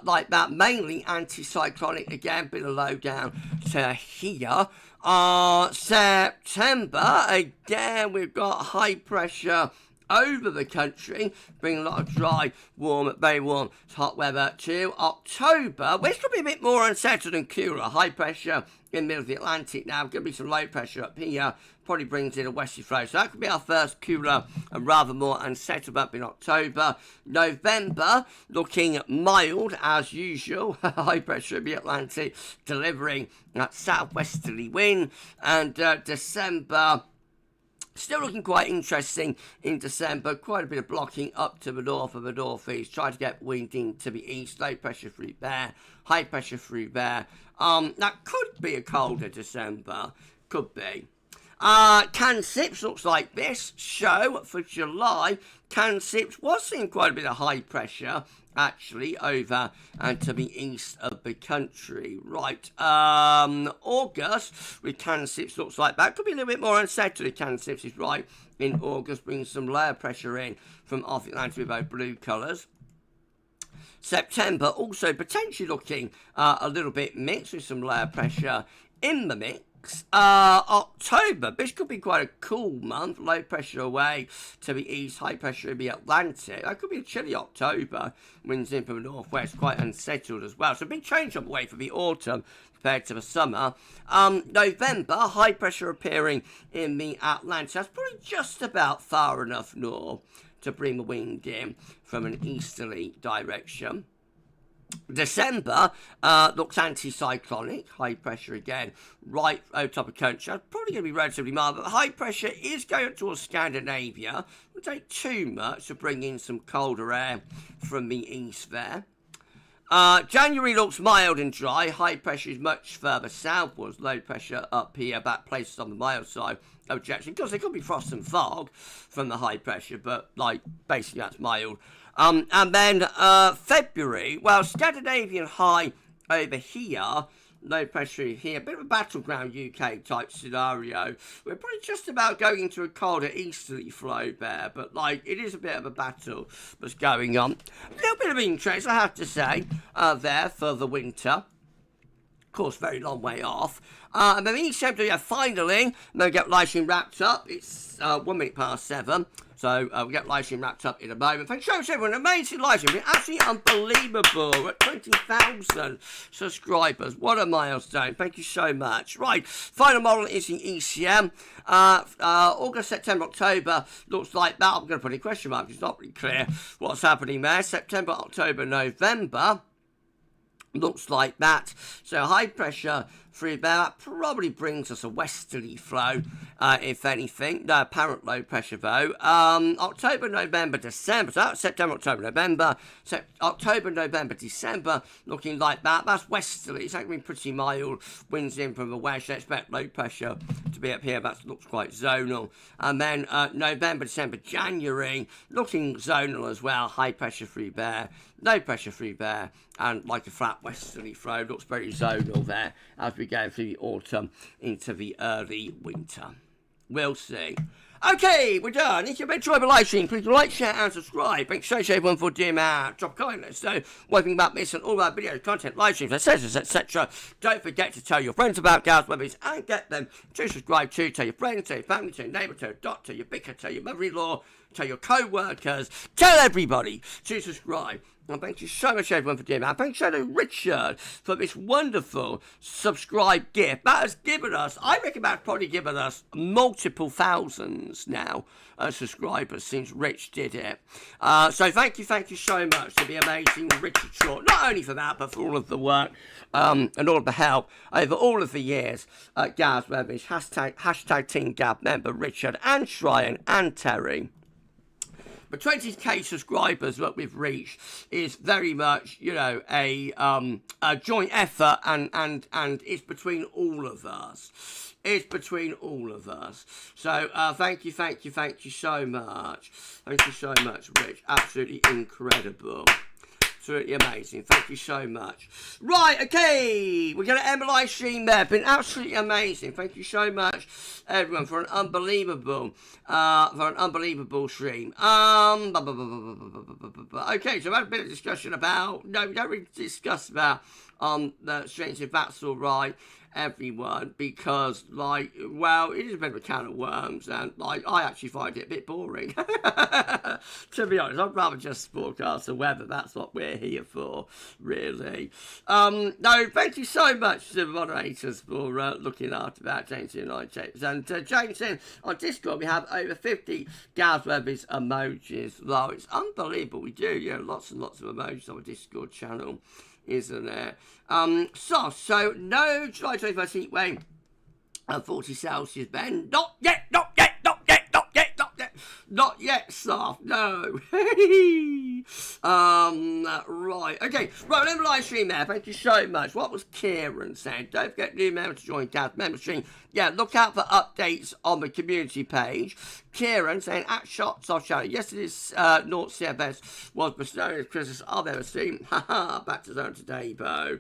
like that. Mainly anticyclonic. Again, bit of low down to here. September, again, we've got high pressure over the country, bringing a lot of dry, warm, very warm, hot weather to October, which will be a bit more unsettled and cooler. High pressure in the middle of the Atlantic now. Going to be some low pressure up here. Probably brings in a westerly flow. So that could be our first cooler and rather more unsettled up in October. November, looking mild as usual. High pressure in the Atlantic, delivering that southwesterly wind. And December, still looking quite interesting in December. Quite a bit of blocking up to the north of the northeast. Trying to get wind into the east. Low pressure through there. High pressure through there. That could be a colder December. Could be. CANSIPS looks like this. Show for July. CANSIPS was seeing quite a bit of high pressure, actually, over and to the east of the country. Right. August with CANSIPS looks like that. Could be a little bit more unsettled if CANSIPS is right in August. Brings some lower pressure in from off Atlantic with those blue colours. September also potentially looking a little bit mixed with some lower pressure in the mix. October, this could be quite a cool month. Low pressure away to the east, high pressure in the Atlantic. That could be a chilly October. Winds in from the northwest, quite unsettled as well. So a big change up away for the autumn compared to the summer. November, high pressure appearing in the Atlantic. That's probably just about far enough north to bring the wind in from an easterly direction. December looks anticyclonic, high pressure again, right over top of country. Probably going to be relatively mild, but the high pressure is going up towards Scandinavia. It won't take too much to bring in some colder air from the east there. January looks mild and dry. High pressure is much further southwards. Low pressure up here, back places on the mild side of Jackson. Of course, there could be frost and fog from the high pressure, but like basically that's mild. And then February, well, Scandinavian high over here, low pressure here, a bit of a battleground UK type scenario. We're probably just about going into a colder easterly flow there, but like it is a bit of a battle that's going on. A little bit of interest, I have to say, there for the winter. Of course, very long way off. And then ECMWF finally, we get live stream wrapped up. It's 1 minute past 7. So we'll get live stream wrapped up in a moment. Thanks so much, everyone. Amazing live stream. Absolutely unbelievable. We're at 20,000 subscribers. What a milestone. Thank you so much. Right, final model is in ECM. August, September, October looks like that. I'm going to put a question mark. It's not really clear what's happening there. September, October, November. Looks like that. So high pressure free bear, that probably brings us a westerly flow, if anything. No apparent low pressure though. October, November, December. So that's September, October, November. October, November, December. Looking like that. That's westerly. It's actually pretty mild. Winds in from the west. I expect low pressure to be up here. That looks quite zonal. And then November, December, January. Looking zonal as well. High pressure free bear. Low pressure free bear, and like a flat westerly flow. Looks very zonal there as we go through the autumn into the early winter. We'll see. Okay, we're done. If you've enjoyed the live stream, please like, share, and subscribe. Thanks so much, everyone, for doing that. Drop a comment, let us know what you think about this and all our videos, content, live streams, etc. Don't forget to tell your friends about GavsWeatherVids and get them to subscribe to. Tell your friends, tell your family, tell your neighbour, tell your doctor, your vicar, tell your mother-in-law, tell your co-workers, tell everybody to subscribe. And thank you so much, everyone, for doing that. Thanks so to Richard for this wonderful subscribe gift. That has given us, I reckon that's probably given us multiple thousands now subscribers since Rich did it. So thank you so much to the amazing Richard Short. Not only for that, but for all of the work and all of the help over all of the years at GavsWeatherVids. Hashtag Team Gav member Richard and Shryan and Terry. But 20k subscribers that we've reached is very much, you know, a joint effort, and it's between all of us. It's between all of us. So thank you so much. Thank you so much, Rich. Absolutely incredible. Absolutely amazing. Thank you so much. Right, okay. We're going to end the live stream there. Been absolutely amazing. Thank you so much, everyone, for an unbelievable stream. Okay, so I've had a bit of discussion about, no, we don't really discuss about the streams, if that's all right, everyone, because, like, well, it is a bit of a can of worms, and, like, I actually find it a bit boring. To be honest, I'd rather just broadcast the weather. That's what we're here for, really. No, thank you so much to the moderators for looking after that, James and I, James. And James, on Discord, we have over 50 GavsWeatherVids emojis. Though it's unbelievable. We do, you know, lots and lots of emojis on the Discord channel, isn't it? So no July 21st heat wave and 40 Celsius, Ben. Not yet, soft, no. Right, okay. Right, remember live stream there. Thank you so much. What was Kieran saying? Don't forget new members to join Gavs member stream. Yeah, look out for updates on the community page. Kieran saying at shots off channel. Yesterday's North CFS was the snowiest Christmas I've ever seen. Haha, back to zone today, Bo.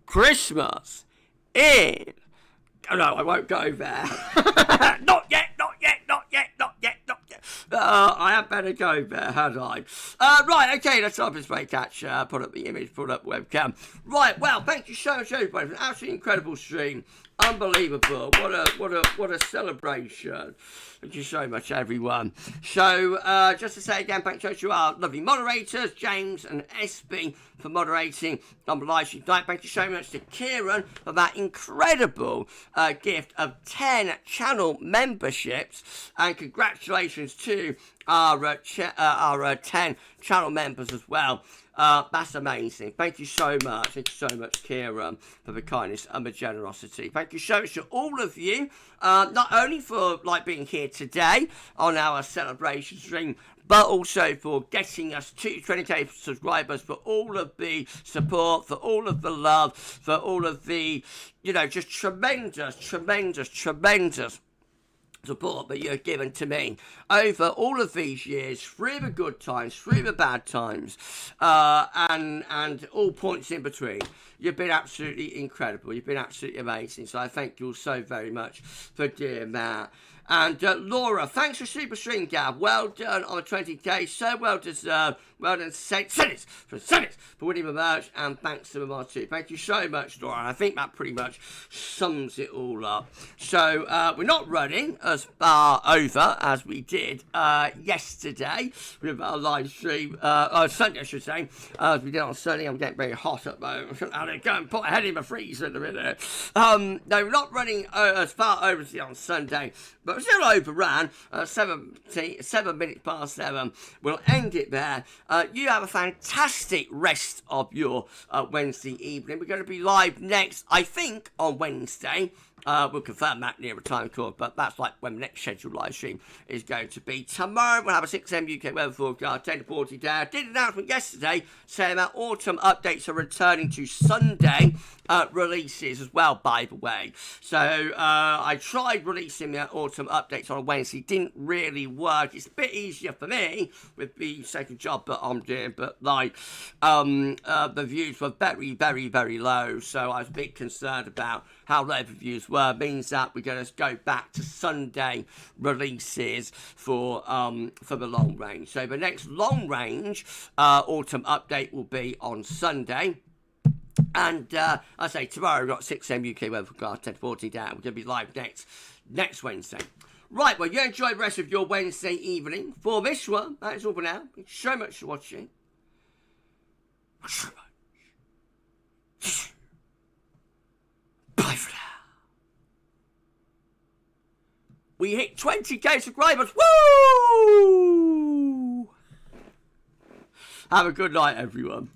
Christmas in. Oh no, I won't go there. Not yet. I had better go there, had I? Right, okay, let's start this way, catch. Put up the image, put up webcam. Right, well, thank you so much, everybody, for an absolutely incredible stream. Unbelievable. What a celebration. Thank you so much, everyone. So, just to say again, thank you to our lovely moderators, James and SB, for moderating on the live stream tonight. Thank you so much to Kieran for that incredible gift of 10 channel memberships. And congratulations to our 10 channel members as well. That's amazing. Thank you so much. Thank you so much, Kieran, for the kindness and the generosity. Thank you so much to all of you, not only for like being here today on our celebration stream, but also for getting us to 20k subscribers, for all of the support, for all of the love, for all of the, you know, just tremendous support that you've given to me over all of these years, through the good times, through the bad times, and all points in between. You've been absolutely incredible. You've been absolutely amazing. So I thank you all so very much for doing that. And Laura, thanks for super stream, Gav. Well done on the 20k. So well deserved. Well done, Senate for winning the merch. And thanks to them too. Thank you so much, Laura. And I think that pretty much sums it all up. So we're not running as far over as we did yesterday with our live stream. Sunday, I should say. As we did on Sunday. I'm getting very hot at the moment. I'm going to go and put my head in the freezer in a minute. No, we're not running as far over as on Sunday. But we're still overran, 7 minutes past 7. We'll end it there. You have a fantastic rest of your Wednesday evening. We're going to be live next, I think, on Wednesday. We'll confirm that near the time, of course, but that's like when the next scheduled live stream is going to be. Tomorrow we'll have a 6am UK weather forecast, 10 to 40 day. I did an announcement yesterday saying that autumn updates are returning to Sunday releases as well, by the way. So I tried releasing the autumn updates on a Wednesday. Didn't really work. It's a bit easier for me with the second job that I'm doing, but like the views were very, very, very low. So I was a bit concerned about how low the views were. Means that we're going to go back to Sunday releases for the long range. So the next long range autumn update will be on Sunday. And I say tomorrow we've got 6am UK weather forecast, 10 to 40 down. We're going to be live next Wednesday. Right, well, you enjoy the rest of your Wednesday evening. For this one, that is all for now. Thanks so much for watching. Bye for now. We hit 20k subscribers. Woo! Have a good night, everyone.